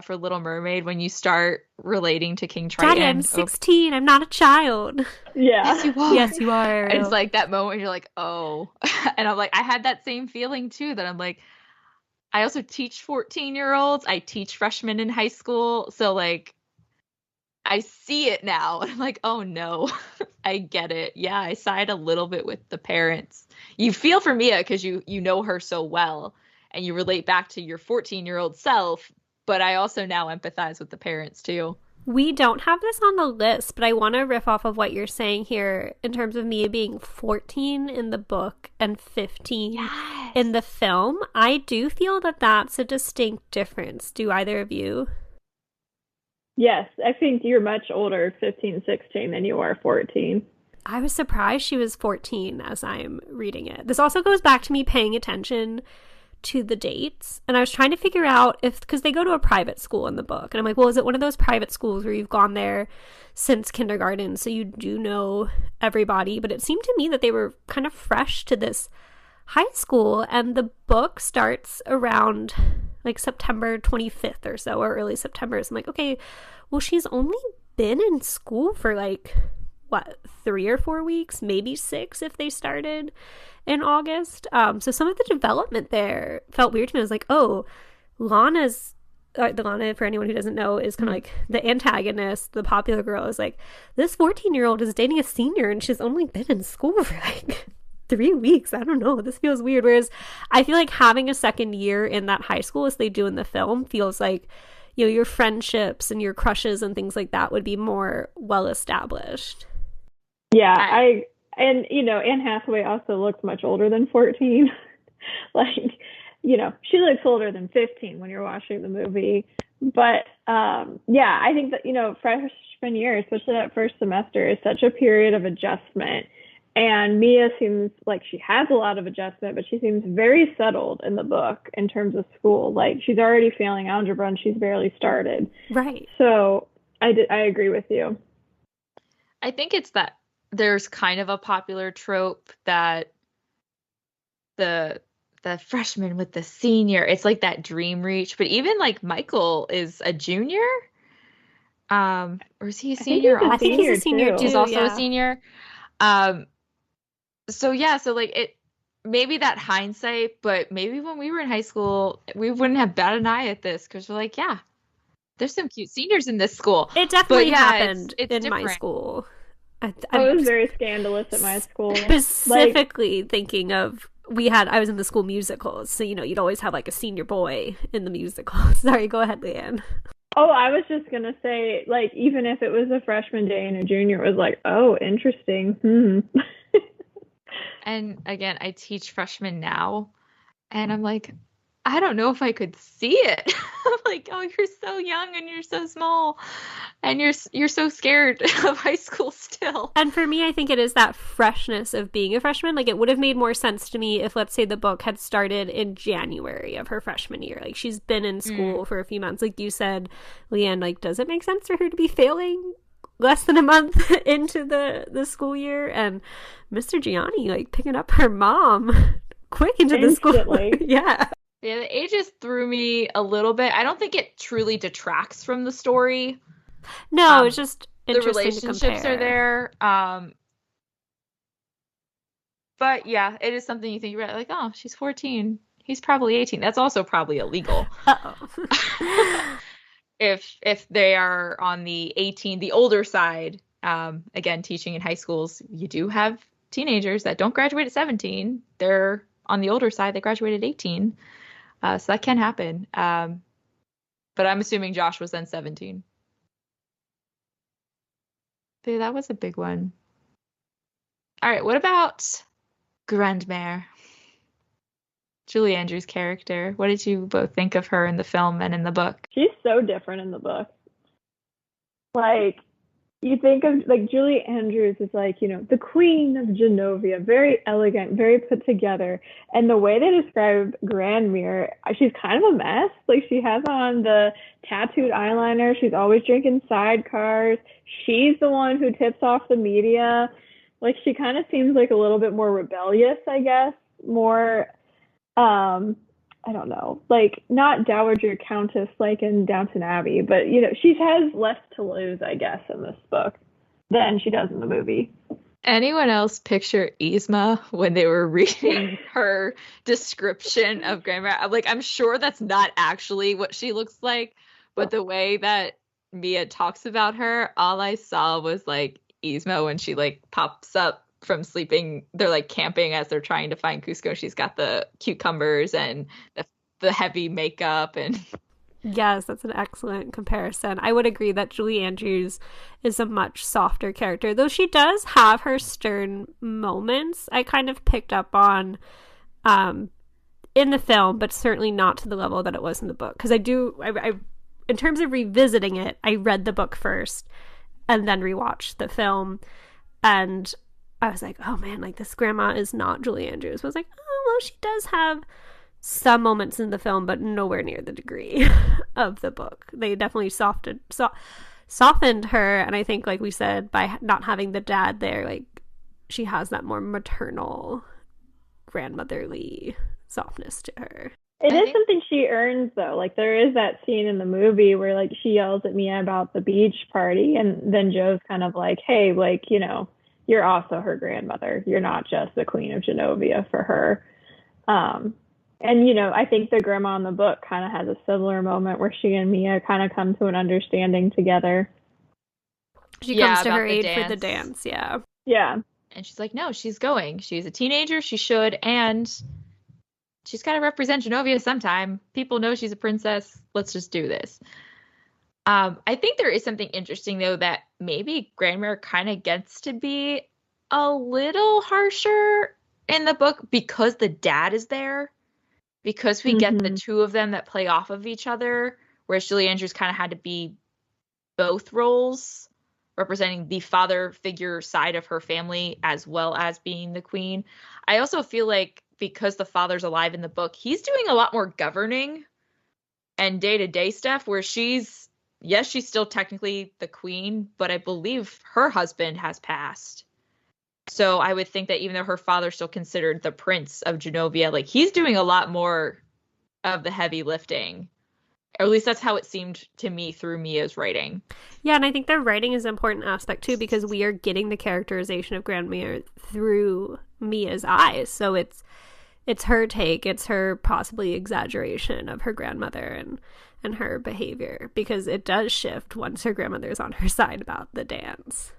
for Little Mermaid when you start relating to King Triton? Daddy, I'm 16. I'm not a child. Yeah. Yes, you are. Yes, you are. It's like that moment you're like, oh. And I'm like, I had that same feeling too, that I'm like, I also teach 14-year-olds. I teach freshmen in high school. So like, I see it now. I'm like, oh no, I get it. Yeah, I side a little bit with the parents. You feel for Mia because you know her so well, and you relate back to your 14-year-old self, but I also now empathize with the parents too. We don't have this on the list, but I want to riff off of what you're saying here in terms of Mia being 14 in the book and 15 in the film. I do feel that that's a distinct difference. Do either of you? Yes, I think you're much older, 15, 16, than you are 14. I was surprised she was 14 as I'm reading it. This also goes back to me paying attention to the dates, and I was trying to figure out if, because they go to a private school in the book, and I'm like, well, is it one of those private schools where you've gone there since kindergarten, so you do know everybody? But it seemed to me that they were kind of fresh to this high school, and the book starts around like September 25th or so, or early September. So I'm like, okay, well, she's only been in school for like, what, 3 or 4 weeks, maybe 6 if they started in August. So some of the development there felt weird to me. I was like, oh, Lana's, Lana, for anyone who doesn't know, is kind of like the antagonist, the popular girl, is like, this 14-year-old is dating a senior and she's only been in school for like 3 weeks. I don't know. This feels weird. Whereas I feel like having a second year in that high school, as they do in the film, feels like, you know, your friendships and your crushes and things like that would be more well established. Yeah, and you know, Anne Hathaway also looks much older than 14. Like, she looks older than 15 when you're watching the movie. But yeah, I think that, freshman year, especially that first semester, is such a period of adjustment. And Mia seems like she has a lot of adjustment, but she seems very settled in the book in terms of school. Like, she's already failing algebra and she's barely started. Right. So I agree with you. I think it's that there's kind of a popular trope that the freshman with the senior, it's like that dream reach. But even like Michael is a junior. Or is he a senior? I think he's a senior too. He's also a senior. So yeah, so like it, maybe that hindsight, but maybe when we were in high school, we wouldn't have batted an eye at this because we're like, yeah, there's some cute seniors in this school. It definitely happened in different. My school. It was very scandalous at my school. Specifically thinking of, I was in the school musicals, so you'd always have like a senior boy in the musical. Sorry, go ahead, Leanne. Oh, I was just gonna say, like, even if it was a freshman day and a junior, it was like, oh, interesting. And again, I teach freshmen now, and I'm like, I don't know if I could see it. I'm like, oh, you're so young and you're so small, and you're so scared of high school still. And for me, I think it is that freshness of being a freshman. Like, it would have made more sense to me if, let's say, the book had started in January of her freshman year. Like, she's been in school for a few months. Like you said, Leanne, like, does it make sense for her to be failing less than a month into the school year? And Mr. Gianni, like, picking up her mom quick into the school. Yeah. Yeah, the ages threw me a little bit. I don't think it truly detracts from the story. No, it's just the relationships are there. But yeah, it is something you think about, like, oh, she's 14. He's probably 18. That's also probably illegal. Uh-oh. If they are on the older side, again, teaching in high schools, you do have teenagers that don't graduate at 17. They're on the older side. They graduated at 18. So that can happen. But I'm assuming Josh was then 17. But yeah, that was a big one. All right, what about Grandmère? Julie Andrews' character. What did you both think of her in the film and in the book? She's so different in the book. Like, you think of, like, Julie Andrews is like, the queen of Genovia, very elegant, very put together. And the way they describe Grandmère, she's kind of a mess. Like, she has on the tattooed eyeliner. She's always drinking sidecars. She's the one who tips off the media. Like, she kind of seems like a little bit more rebellious, I guess. More, I don't know, like, not Dowager Countess like in Downton Abbey, but, she has less to lose, I guess, in this book than she does in the movie. Anyone else picture Yzma when they were reading her description of Grandmère? Like, I'm sure that's not actually what she looks like, but the way that Mia talks about her, all I saw was, like, Yzma when she, like, pops up from sleeping. They're like camping as they're trying to find Cusco. She's got the cucumbers and the heavy makeup. And yes, that's an excellent comparison. I would agree that Julie Andrews is a much softer character, though she does have her stern moments. I kind of picked up on in the film, but certainly not to the level that it was in the book, because I in terms of revisiting it, I read the book first and then rewatched the film, and I was like, oh man, like, this grandma is not Julie Andrews. I was like, oh, well, she does have some moments in the film, but nowhere near the degree of the book. They definitely softened her, and I think, like we said, by not having the dad there, like, she has that more maternal, grandmotherly softness to her. It is something she earns, though. Like, there is that scene in the movie where, like, she yells at Mia about the beach party, and then Joe's kind of like, hey, like, you're also her grandmother. You're not just the queen of Genovia for her. And, I think the grandma in the book kind of has a similar moment where she and Mia kind of come to an understanding together. She comes to her aid for the dance, yeah. Yeah. And she's like, no, she's going. She's a teenager. She should. And she's got to represent Genovia sometime. People know she's a princess. Let's just do this. I think there is something interesting, though, that maybe Grandmère kind of gets to be a little harsher in the book because the dad is there. because we get the two of them that play off of each other, whereas Julie Andrews kind of had to be both roles, representing the father figure side of her family as well as being the queen. I also feel like because the father's alive in the book, he's doing a lot more governing and day-to-day stuff, where she's still technically the queen, but I believe her husband has passed. So I would think that even though her father's still considered the prince of Genovia, like, he's doing a lot more of the heavy lifting. Or at least that's how it seemed to me through Mia's writing. Yeah, and I think the writing is an important aspect too, because we are getting the characterization of Grandmere through Mia's eyes. So it's her take, it's her possibly exaggeration of her grandmother and her behavior, because it does shift once her grandmother is on her side about the dance.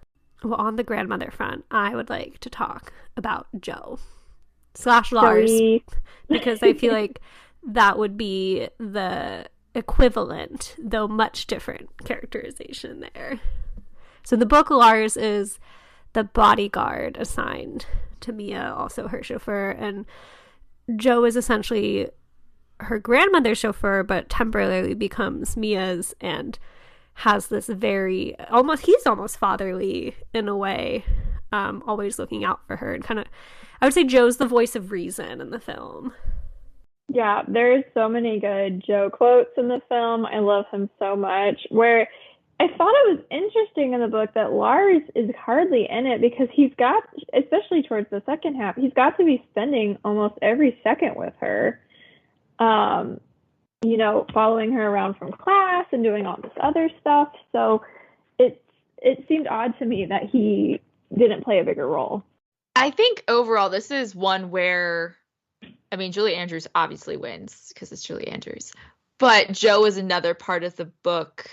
Well, on the grandmother front, I would like to talk about Jo / Lars, because I feel like that would be the equivalent, though much different, characterization there. So in the book, Lars is the bodyguard assigned to Mia, also her chauffeur, and Jo is essentially her grandmother's chauffeur, but temporarily becomes Mia's, and has this very he's almost fatherly in a way, always looking out for her, and kind of, I would say Jo's the voice of reason in the film. Yeah, there's so many good Jo quotes in the film. I love him so much. Where I thought it was interesting in the book that Lars is hardly in it, because he's got, especially towards the second half, he's got to be spending almost every second with her. Following her around from class and doing all this other stuff. So it seemed odd to me that he didn't play a bigger role. I think overall this is one where, I mean, Julie Andrews obviously wins because it's Julie Andrews, but Jo is another part of the book,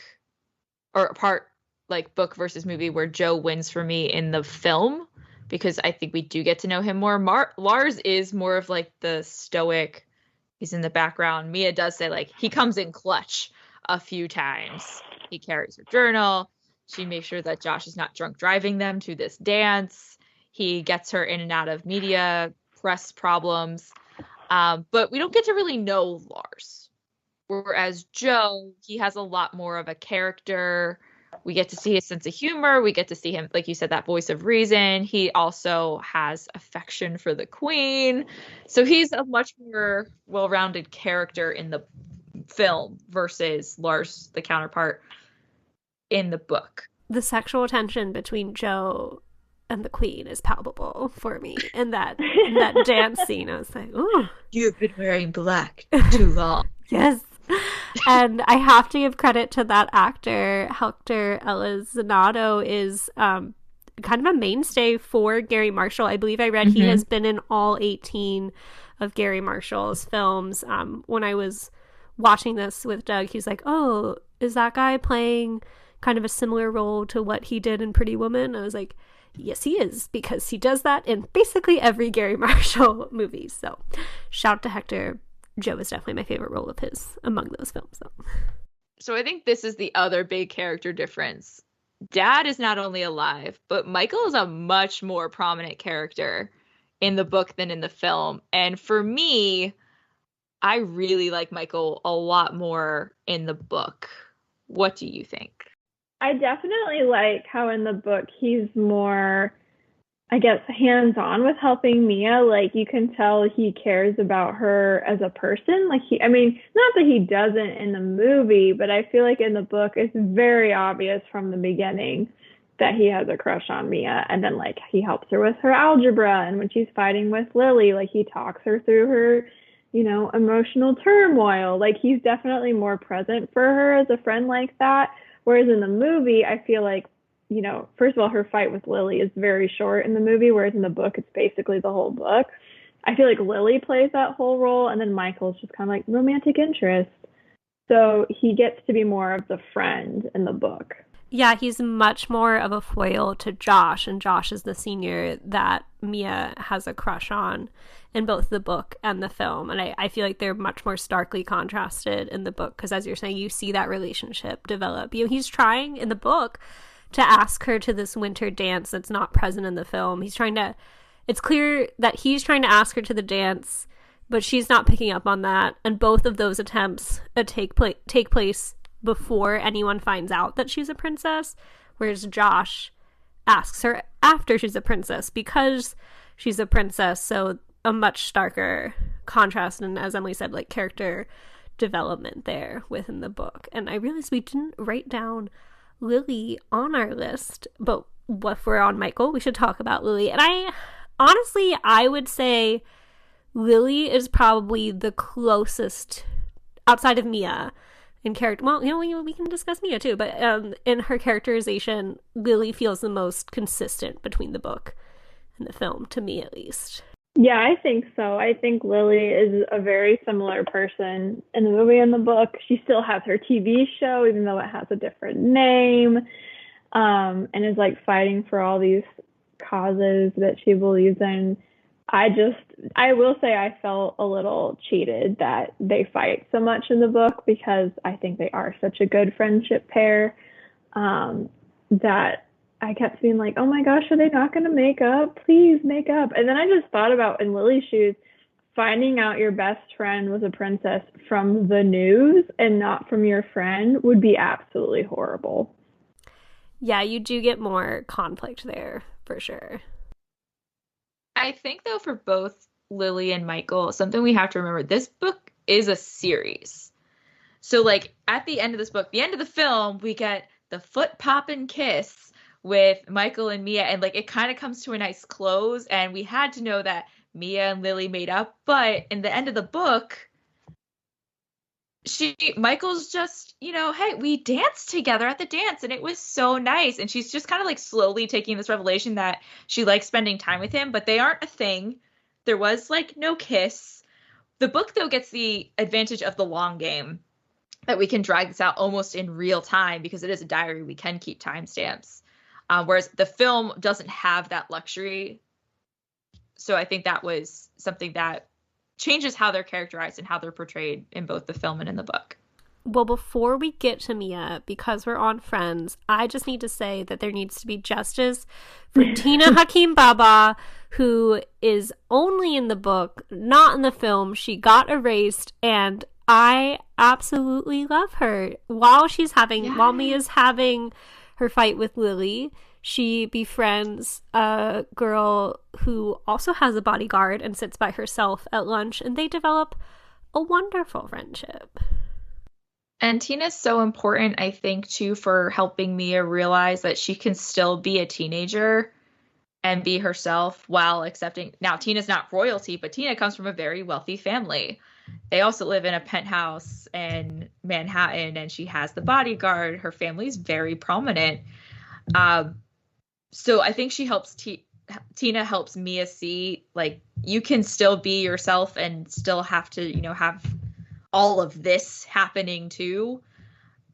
or part like book versus movie, where Jo wins for me in the film, because I think we do get to know him more. Lars is more of like the stoic, he's in the background. Mia does say, like, he comes in clutch a few times. He carries her journal. She makes sure that Josh is not drunk driving them to this dance. He gets her in and out of media press problems. But we don't get to really know Lars. Whereas Jo, he has a lot more of a character. We get to see his sense of humor. We get to see him, like you said, that voice of reason. He also has affection for the queen. So he's a much more well-rounded character in the film versus Lars, the counterpart, in the book. The sexual tension between Jo and the queen is palpable for me in that dance scene. I was like, ooh. You've been wearing black too long. Yes. And I have to give credit to that actor. Hector Elizondo is kind of a mainstay for Gary Marshall. I believe I read he has been in all 18 of Gary Marshall's films. When I was watching this with Doug, he's like, oh, is that guy playing kind of a similar role to what he did in Pretty Woman? I was like, yes, he is, because he does that in basically every Gary Marshall movie. So shout to Hector. Jo is definitely my favorite role of his among those films. So I think this is the other big character difference. Dad is not only alive, but Michael is a much more prominent character in the book than in the film. And for me, I really like Michael a lot more in the book. What do you think? I definitely like how in the book he's more, I guess, hands-on with helping Mia. Like, you can tell he cares about her as a person. Like, not that he doesn't in the movie, but I feel like in the book it's very obvious from the beginning that he has a crush on Mia. And then, like, he helps her with her algebra, and when she's fighting with Lily, like, he talks her through her, emotional turmoil. Like, he's definitely more present for her as a friend like that. Whereas in the movie, I feel like, first of all, her fight with Lily is very short in the movie, whereas in the book, it's basically the whole book. I feel like Lily plays that whole role, and then Michael's just kind of like romantic interest. So he gets to be more of the friend in the book. Yeah, he's much more of a foil to Josh, and Josh is the senior that Mia has a crush on in both the book and the film. And I feel like they're much more starkly contrasted in the book, because as you're saying, you see that relationship develop. He's trying in the book to ask her to this winter dance that's not present in the film. It's clear that he's trying to ask her to the dance but she's not picking up on that. And both of those attempts take place before anyone finds out that she's a princess, whereas Josh asks her after she's a princess because she's a princess. So a much starker contrast, and as Emily said, like character development there within the book. And I realized we didn't write down Lily on our list, but if we're on Michael, we should talk about Lily. And I would say Lily is probably the closest outside of Mia in character. Well, we can discuss Mia too, but in her characterization, Lily feels the most consistent between the book and the film, to me at least. Yeah, I think so. I think Lily is a very similar person in the movie and the book. She still has her TV show, even though it has a different name, and is like fighting for all these causes that she believes in. I will say I felt a little cheated that they fight so much in the book, because I think they are such a good friendship pair, that I kept being like, oh my gosh, are they not going to make up? Please make up. And then I just thought about, in Lily's shoes, finding out your best friend was a princess from the news and not from your friend would be absolutely horrible. Yeah, you do get more conflict there, for sure. I think, though, for both Lily and Michael, something we have to remember, this book is a series. So, like, at the end of this book, the end of the film, we get the foot-popping kiss with Michael and Mia, and like it kind of comes to a nice close, and we had to know that Mia and Lily made up, but in the end of the book, Michael's just, hey, we danced together at the dance and it was so nice, and she's just kind of like slowly taking this revelation that she likes spending time with him, but they aren't a thing. There was like no kiss. The book, though, gets the advantage of the long game, that we can drag this out almost in real time because it is a diary. We can keep timestamps. Whereas the film doesn't have that luxury. So I think that was something that changes how they're characterized and how they're portrayed in both the film and in the book. Well, before we get to Mia, because we're on Friends, I just need to say that there needs to be justice for Tina Hakeem Baba, who is only in the book, not in the film. She got erased, and I absolutely love her. While Mia's having her fight with Lily, she befriends a girl who also has a bodyguard and sits by herself at lunch, and they develop a wonderful friendship. And Tina's so important, I think, too, for helping Mia realize that she can still be a teenager and be herself while accepting. Now, Tina's not royalty, but Tina comes from a very wealthy family. They also live in a penthouse in Manhattan, and she has the bodyguard. Her family's very prominent. So I think she helps Tina helps Mia see, like, you can still be yourself and still have to, have all of this happening too.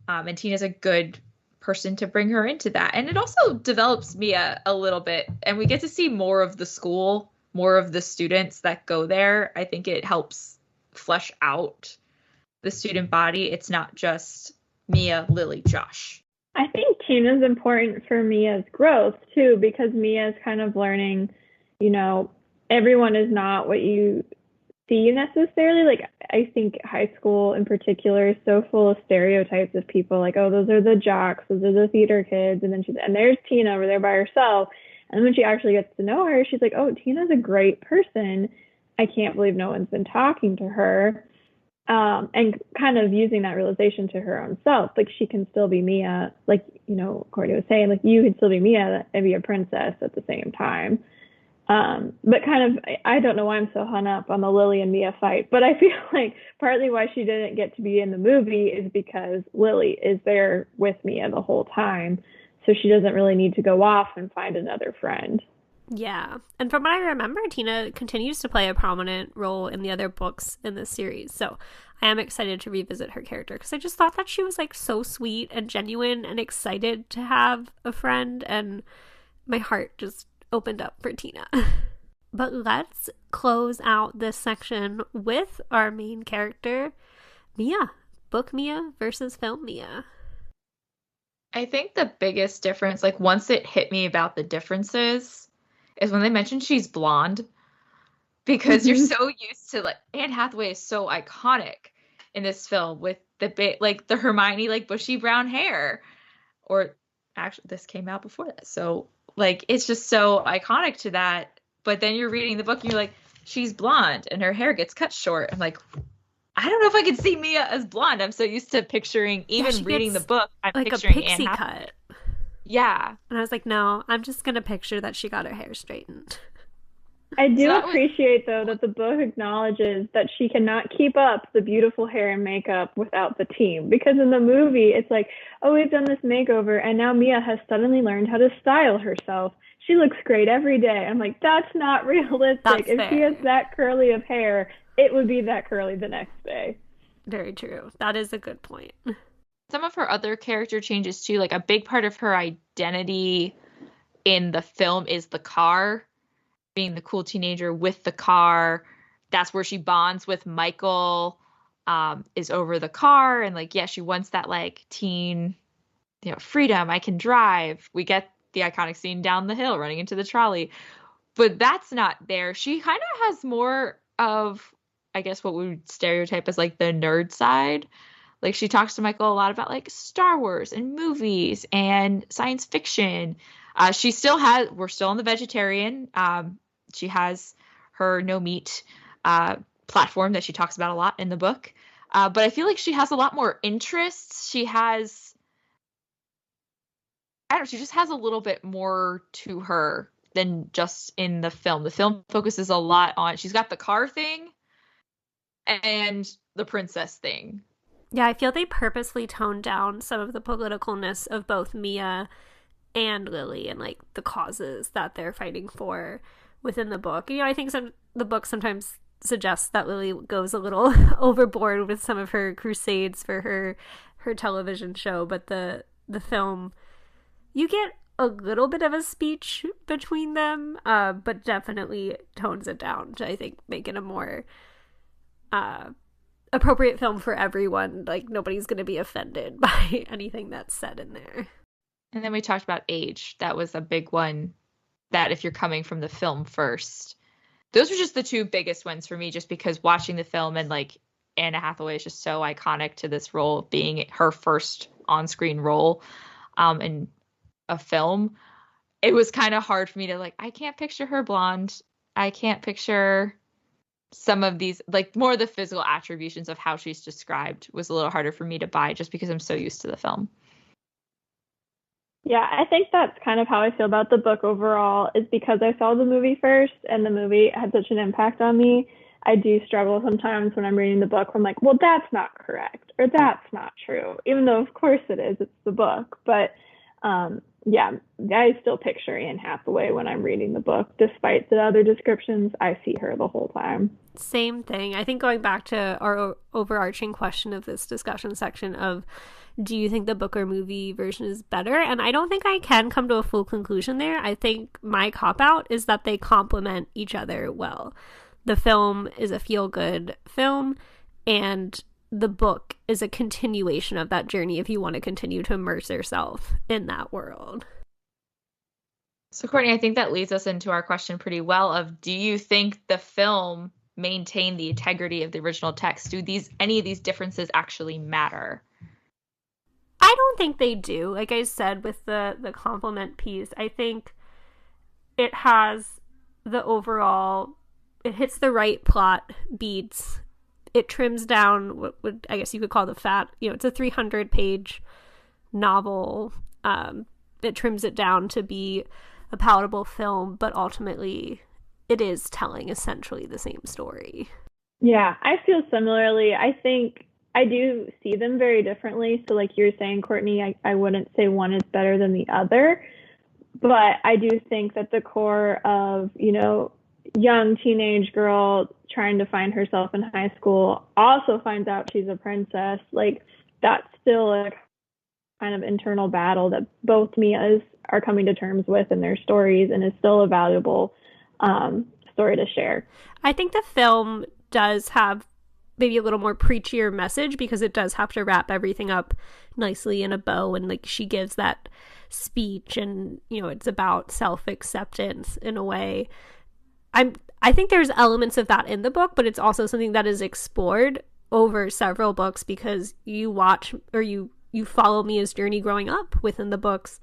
And Tina's a good person to bring her into that. And it also develops Mia a little bit, and we get to see more of the school, more of the students that go there. I think it helps flesh out the student body. It's not just Mia, Lily, Josh. I think Tina's important for Mia's growth too, because Mia's kind of learning, everyone is not what you see necessarily. Like, I think high school in particular is so full of stereotypes of people, like, oh, those are the jocks, those are the theater kids, and there's Tina over there by herself. And when she actually gets to know her, she's like, oh, Tina's a great person. I can't believe no one's been talking to her. And kind of using that realization to her own self. Like, she can still be Mia, like, Courtney was saying, like, you can still be Mia and be a princess at the same time. But kind of, I don't know why I'm so hung up on the Lily and Mia fight, but I feel like partly why she didn't get to be in the movie is because Lily is there with Mia the whole time. So she doesn't really need to go off and find another friend. Yeah. And from what I remember, Tina continues to play a prominent role in the other books in this series. So I am excited to revisit her character because I just thought that she was like so sweet and genuine and excited to have a friend, and my heart just opened up for Tina. But let's close out this section with our main character, Mia. Book Mia versus film Mia. I think the biggest difference, like once it hit me about the differences, is when they mentioned she's blonde. because you're so used to, like, Anne Hathaway is so iconic in this film with the Hermione, like, bushy brown hair. Or actually, this came out before that. So, like, it's just so iconic to that. But then you're reading the book and you're like, she's blonde and her hair gets cut short. I'm like, I don't know if I could see Mia as blonde. I'm so used to picturing, even reading the book, I'm like picturing a pixie Anne cut. Yeah. And I was like, no, I'm just going to picture that she got her hair straightened. I do appreciate, though, that the book acknowledges that she cannot keep up the beautiful hair and makeup without the team. Because in the movie, it's like, oh, we've done this makeover, and now Mia has suddenly learned how to style herself. She looks great every day. I'm like, that's not realistic. If she has that curly of hair, it would be that curly the next day. Very true. That is a good point. Some of her other character changes, too. Like, a big part of her identity in the film is the car. Being the cool teenager with the car. That's where she bonds with Michael, is over the car. And, like, yeah, she wants that, like, teen, freedom. I can drive. We get the iconic scene down the hill running into the trolley. But that's not there. She kind of has more of, I guess, what we would stereotype as, like, the nerd side. Like, she talks to Michael a lot about, like, Star Wars and movies and science fiction. We're still on the vegetarian. She has her no meat platform that she talks about a lot in the book. But I feel like she has a lot more interests. She just has a little bit more to her than just in the film. The film focuses a lot on, she's got the car thing and the princess thing. Yeah, I feel they purposely toned down some of the politicalness of both Mia and Lily and, like, the causes that they're fighting for within the book. I think the book sometimes suggests that Lily goes a little overboard with some of her crusades for her television show, but the film, you get a little bit of a speech between them, but definitely tones it down to, I think, make it a more appropriate film for everyone. Like, nobody's going to be offended by anything that's said in there. And then we talked about age. That was a big one, that if you're coming from the film first. Those were just the two biggest ones for me, just because watching the film and, like, Anne Hathaway is just so iconic to this role, being her first on-screen role in a film. It was kind of hard for me to, like, I can't picture her blonde. I can't picture some of these, like, more of the physical attributions of how she's described was a little harder for me to buy, just because I'm so used to the film. Yeah, I think that's kind of how I feel about the book overall, is because I saw the movie first and the movie had such an impact on me. I do struggle sometimes when I'm reading the book where I'm like, well, that's not correct, or that's not true, even though of course it is, it's the book. But yeah, I still picture Anne Hathaway when I'm reading the book. Despite the other descriptions, I see her the whole time. Same thing. I think going back to our overarching question of this discussion section of, do you think the book or movie version is better? And I don't think I can come to a full conclusion there. I think my cop-out is that they complement each other well. The film is a feel-good film, and the book is a continuation of that journey if you want to continue to immerse yourself in that world. So, Courtney, I think that leads us into our question pretty well of, do you think the film maintained the integrity of the original text? Do any of these differences actually matter? I don't think they do. Like I said, with the complement piece, I think it has the overall, it hits the right plot beats. It trims down what would, I guess you could call the fat, it's a 300-page novel. It trims it down to be a palatable film, but ultimately it is telling essentially the same story. Yeah, I feel similarly. I think I do see them very differently. So like you're saying, Courtney, I wouldn't say one is better than the other, but I do think that the core of, young teenage girl trying to find herself in high school, also finds out she's a princess, like that's still a kind of internal battle that both Mias are coming to terms with in their stories, and is still a valuable story to share. I think the film does have maybe a little more preachier message, because it does have to wrap everything up nicely in a bow, and like she gives that speech, and it's about self-acceptance in a way. I think there's elements of that in the book, but it's also something that is explored over several books because you watch or you follow Mia's journey growing up within the books,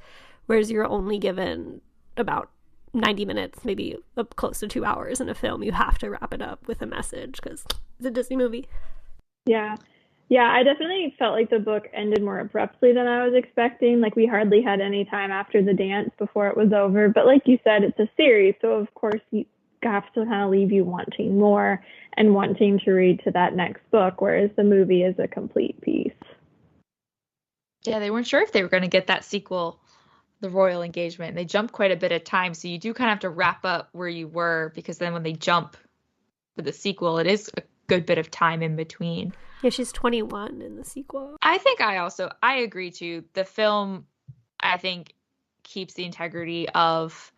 whereas you're only given about 90 minutes, maybe up close to 2 hours in a film. You have to wrap it up with a message because it's a Disney movie. Yeah, I definitely felt like the book ended more abruptly than I was expecting. Like, we hardly had any time after the dance before it was over. But like you said, it's a series, so of course you have to kind of leave you wanting more and wanting to read to that next book, whereas the movie is a complete piece. Yeah, they weren't sure if they were going to get that sequel, The Royal Engagement. They jumped quite a bit of time, so you do kind of have to wrap up where you were, because then when they jump for the sequel, it is a good bit of time in between. Yeah, she's 21 in the sequel. I think I agree too. The film, I think, keeps the integrity of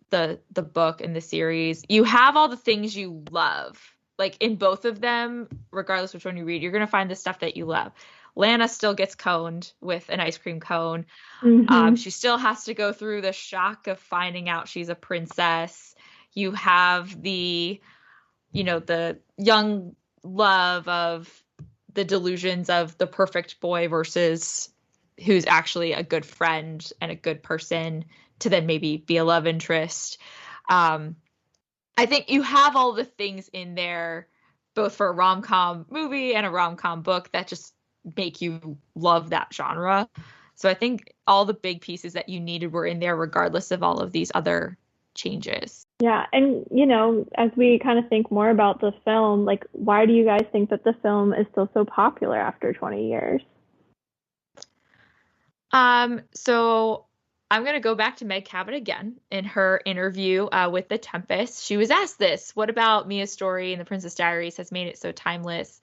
the book and the series. You have all the things you love. Like, in both of them, regardless which one you read, you're going to find the stuff that you love. Lana still gets coned with an ice cream cone. Mm-hmm. She still has to go through the shock of finding out she's a princess. You have the young love of the delusions of the perfect boy versus who's actually a good friend and a good person to then maybe be a love interest. I think you have all the things in there, both for a rom-com movie and a rom-com book, that just make you love that genre. So I think all the big pieces that you needed were in there, regardless of all of these other changes. Yeah, and as we kind of think more about the film, like, why do you guys think that the film is still so popular after 20 years? So I'm going to go back to Meg Cabot again. In her interview with The Tempest, she was asked this: what about Mia's story in The Princess Diaries has made it so timeless?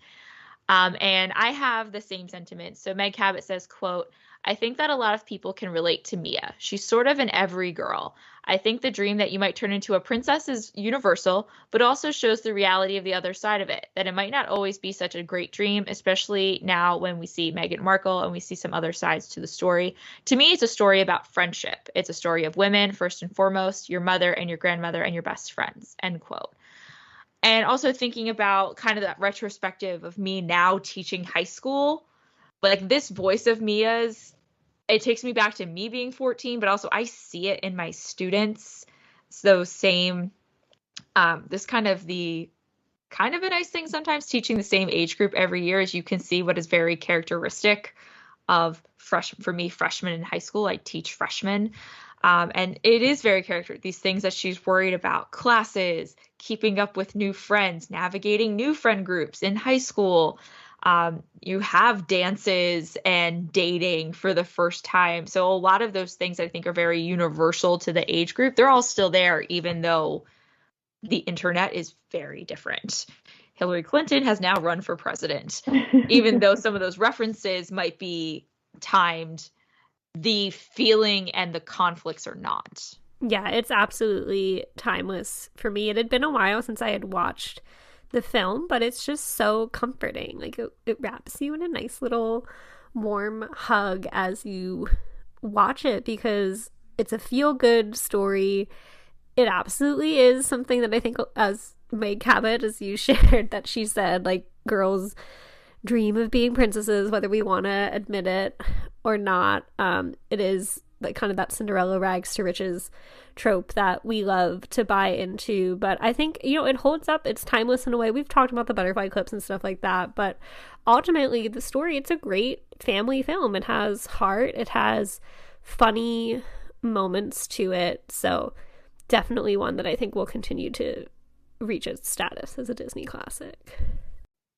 And I have the same sentiment. So Meg Cabot says, quote, "I think that a lot of people can relate to Mia. She's sort of an every girl. I think the dream that you might turn into a princess is universal, but also shows the reality of the other side of it, that it might not always be such a great dream, especially now when we see Meghan Markle and we see some other sides to the story. To me, it's a story about friendship. It's a story of women, first and foremost, your mother and your grandmother and your best friends," end quote. And also thinking about kind of that retrospective of me now teaching high school, like, this voice of Mia's, it takes me back to me being 14, but also I see it in my students. So same, this kind of a nice thing sometimes, teaching the same age group every year, is you can see what is very characteristic of for me, freshmen in high school. I teach freshmen. And it is very these things that she's worried about: classes, keeping up with new friends, navigating new friend groups in high school. You have dances and dating for the first time. So a lot of those things I think are very universal to the age group. They're all still there, even though the internet is very different. Hillary Clinton has now run for president. Even though some of those references might be timed, the feeling and the conflicts are not. Yeah, it's absolutely timeless for me. It had been a while since I had watched the film, but it's just so comforting. Like, it wraps you in a nice little warm hug as you watch it, because it's a feel-good story. It absolutely is something that I think, as Meg Cabot, as you shared, that she said, like, girls dream of being princesses, whether we want to admit it or not. It is like kind of that Cinderella rags to riches trope that we love to buy into, but I think it holds up. It's timeless in a way. We've talked about the butterfly clips and stuff like that, but ultimately the story, it's a great family film. It has heart, it has funny moments to it, so definitely one that I think will continue to reach its status as a Disney classic.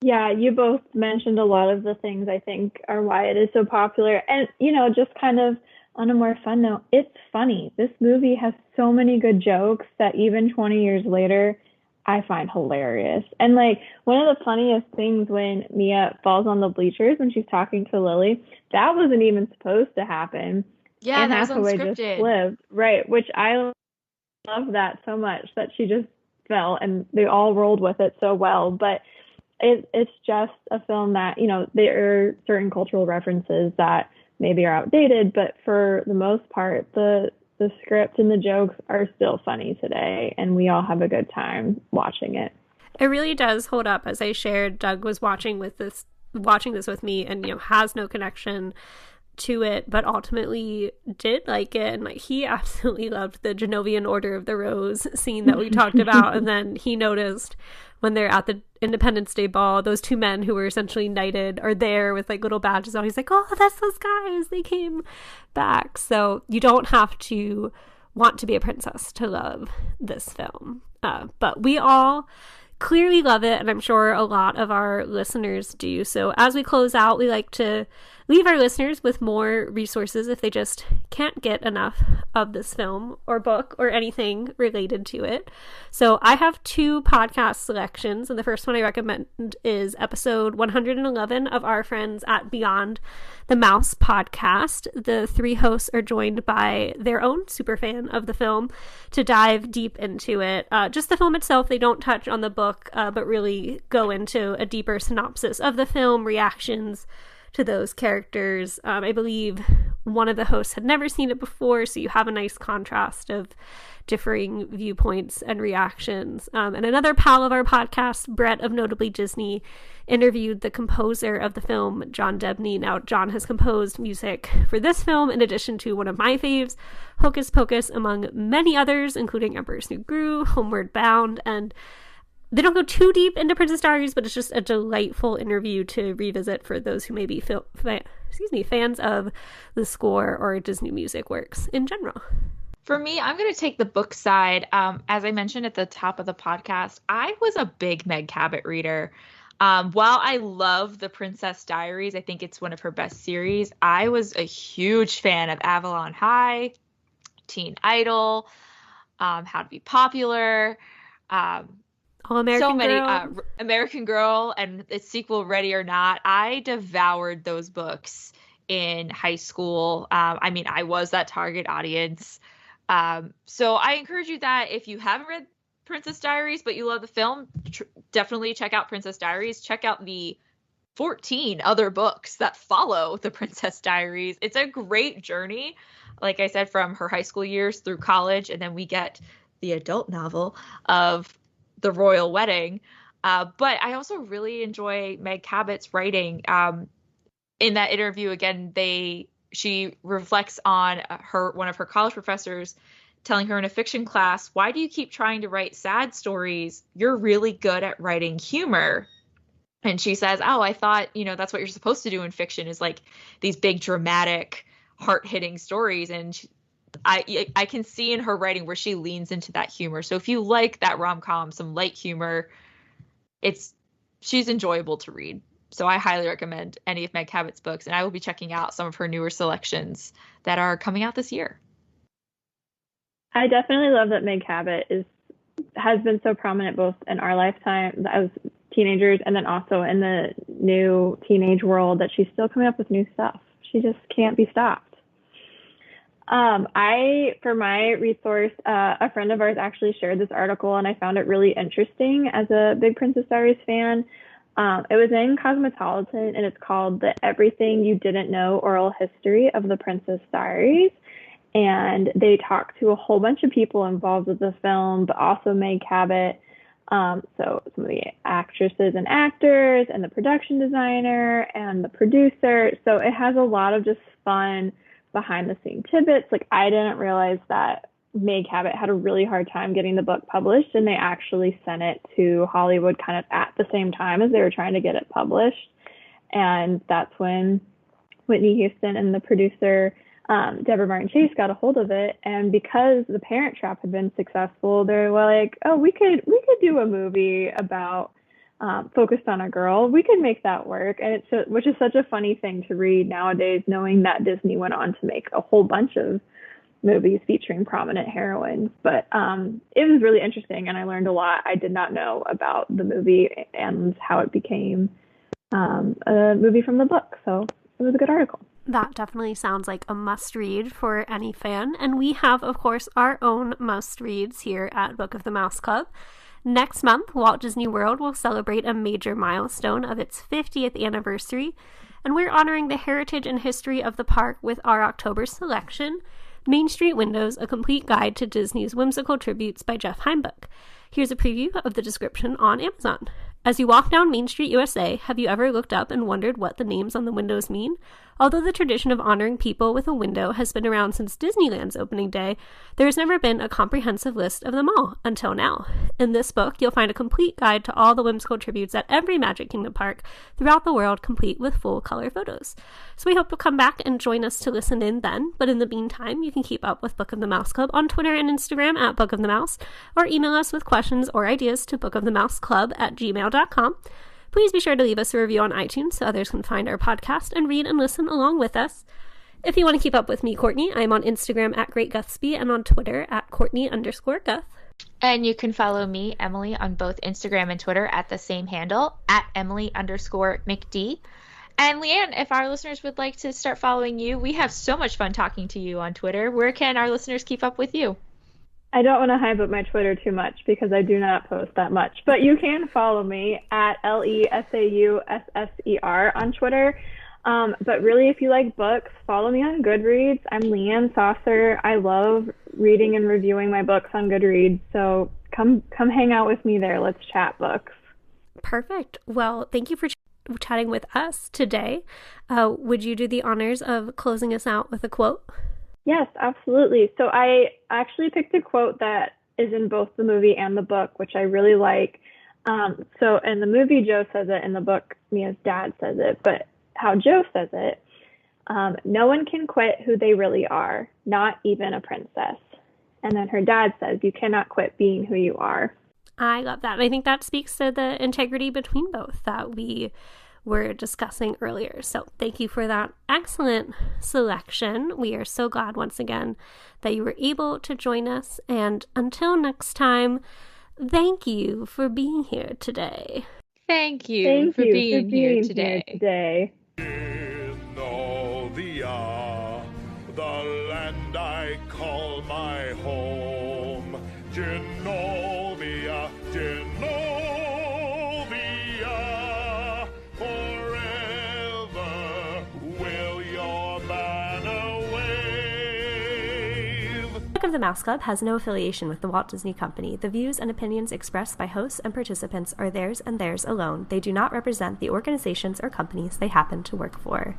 Yeah, you both mentioned a lot of the things I think are why it is so popular. And, just kind of on a more fun note, it's funny. This movie has so many good jokes that even 20 years later, I find hilarious. And, like, one of the funniest things when Mia falls on the bleachers when she's talking to Lily, that wasn't even supposed to happen. Yeah, Anne that was Hathaway unscripted. just lived. Right, which I love that so much, that she just fell and they all rolled with it so well. But it's just a film that, there are certain cultural references that maybe are outdated, but for the most part, the the script and the jokes are still funny today, and we all have a good time watching it. It really does hold up. As I shared, Doug was watching this with me and, has no connection to it, but ultimately did like it, and he absolutely loved the Genovian Order of the Rose scene that we talked about. And then he noticed when they're at the Independence Day ball, those two men who were essentially knighted are there with little badges on. He's like, oh, that's those guys, they came back. So you don't have to want to be a princess to love this film, but we all clearly love it, and I'm sure a lot of our listeners do. So as we close out, we like to leave our listeners with more resources if they just can't get enough of this film or book or anything related to it. So I have 2 podcast selections, and the first one I recommend is episode 111 of our friends at Beyond the Mouse podcast. The 3 hosts are joined by their own superfan of the film to dive deep into it. Just the film itself, they don't touch on the book, but really go into a deeper synopsis of the film, reactions to those characters. I believe one of the hosts had never seen it before, so you have a nice contrast of differing viewpoints and reactions. And another pal of our podcast, Brett of Notably Disney, interviewed the composer of the film, John Debney. Now, John has composed music for this film in addition to one of my faves, Hocus Pocus, among many others, including Emperor's New Groove, Homeward Bound, and they don't go too deep into Princess Diaries, but it's just a delightful interview to revisit for those who may be fans of the score or Disney music works in general. For me, I'm going to take the book side. As I mentioned at the top of the podcast, I was a big Meg Cabot reader. While I love the Princess Diaries, I think it's one of her best series, I was a huge fan of Avalon High, Teen Idol, How to Be Popular, American Girl, and its sequel, Ready or Not. I devoured those books in high school. I was that target audience. So I encourage you that if you haven't read Princess Diaries, but you love the film, definitely check out Princess Diaries. Check out the 14 other books that follow the Princess Diaries. It's a great journey, like I said, from her high school years through college, and then we get the adult novel of the royal wedding. But I also really enjoy Meg Cabot's writing. In that interview, again, she reflects on one of her college professors telling her in a fiction class, why do you keep trying to write sad stories? You're really good at writing humor. And she says, oh, I thought, that's what you're supposed to do in fiction, is these big dramatic, heart-hitting stories. And I can see in her writing where she leans into that humor. So if you like that rom-com, some light humor, she's enjoyable to read. So I highly recommend any of Meg Cabot's books, and I will be checking out some of her newer selections that are coming out this year. I definitely love that Meg Cabot has been so prominent both in our lifetime as teenagers and then also in the new teenage world, that she's still coming up with new stuff. She just can't be stopped. For my resource, a friend of ours actually shared this article, and I found it really interesting as a big Princess Diaries fan. It was in Cosmopolitan, and it's called The Everything You Didn't Know Oral History of the Princess Diaries. And they talked to a whole bunch of people involved with the film, but also Meg Cabot. So some of the actresses and actors and the production designer and the producer. So it has a lot of just fun behind the scene tidbits. I didn't realize that Meg Cabot had a really hard time getting the book published, and they actually sent it to Hollywood kind of at the same time as they were trying to get it published. And that's when Whitney Houston and the producer, Deborah Martin Chase, got a hold of it. And because The Parent Trap had been successful, they were like, oh, we could do a movie about focused on a girl. We could make that work. And which is such a funny thing to read nowadays, knowing that Disney went on to make a whole bunch of movies featuring prominent heroines. But it was really interesting, and I learned a lot I did not know about the movie and how it became a movie from the book. So it was a good article. That definitely sounds like a must-read for any fan. And we have, of course, our own must-reads here at Book of the Mouse Club. Next month, Walt Disney World will celebrate a major milestone of its 50th anniversary, and we're honoring the heritage and history of the park with our October selection. Main Street Windows, A Complete Guide to Disney's Whimsical Tributes by Jeff Heimbuch. Here's a preview of the description on Amazon. As you walk down Main Street, USA, have you ever looked up and wondered what the names on the windows mean? Although the tradition of honoring people with a window has been around since Disneyland's opening day, there has never been a comprehensive list of them all, until now. In this book, you'll find a complete guide to all the whimsical tributes at every Magic Kingdom park throughout the world, complete with full color photos. So we hope you'll come back and join us to listen in then, but in the meantime, you can keep up with Book of the Mouse Club on Twitter and Instagram at Book of the Mouse, or email us with questions or ideas to bookofthemouseclub@gmail.com. Please be sure to leave us a review on iTunes so others can find our podcast and read and listen along with us. If you want to keep up with me, Courtney, I'm on Instagram at GreatGuthsby and on Twitter at Courtney_Guth. And you can follow me, Emily, on both Instagram and Twitter at the same handle, at Emily_McD. And Leeann, if our listeners would like to start following you, we have so much fun talking to you on Twitter. Where can our listeners keep up with you? I don't want to hype up my Twitter too much because I do not post that much, but you can follow me at LESAUSSER on Twitter. But really, if you like books, follow me on Goodreads. I'm Leeann Sausser. I love reading and reviewing my books on Goodreads, so come hang out with me there. Let's chat books. Perfect. Well, thank you for chatting with us today. Would you do the honors of closing us out with a quote? Yes, absolutely. So I actually picked a quote that is in both the movie and the book, which I really like. So in the movie, Joe says it. In the book, Mia's dad says it. But how Joe says it, no one can quit who they really are, not even a princess. And then her dad says, you cannot quit being who you are. I love that. And I think that speaks to the integrity between both that we were discussing earlier. So thank you for that excellent selection. We are so glad once again that you were able to join us. And until next time, thank you for being here today. Thank you for being here today. In Novia, the land I call my home. Genovia, Genovia, forever will your banner wave. Book of the Mouse Club has no affiliation with the Walt Disney Company. The views and opinions expressed by hosts and participants are theirs and theirs alone. They do not represent the organizations or companies they happen to work for.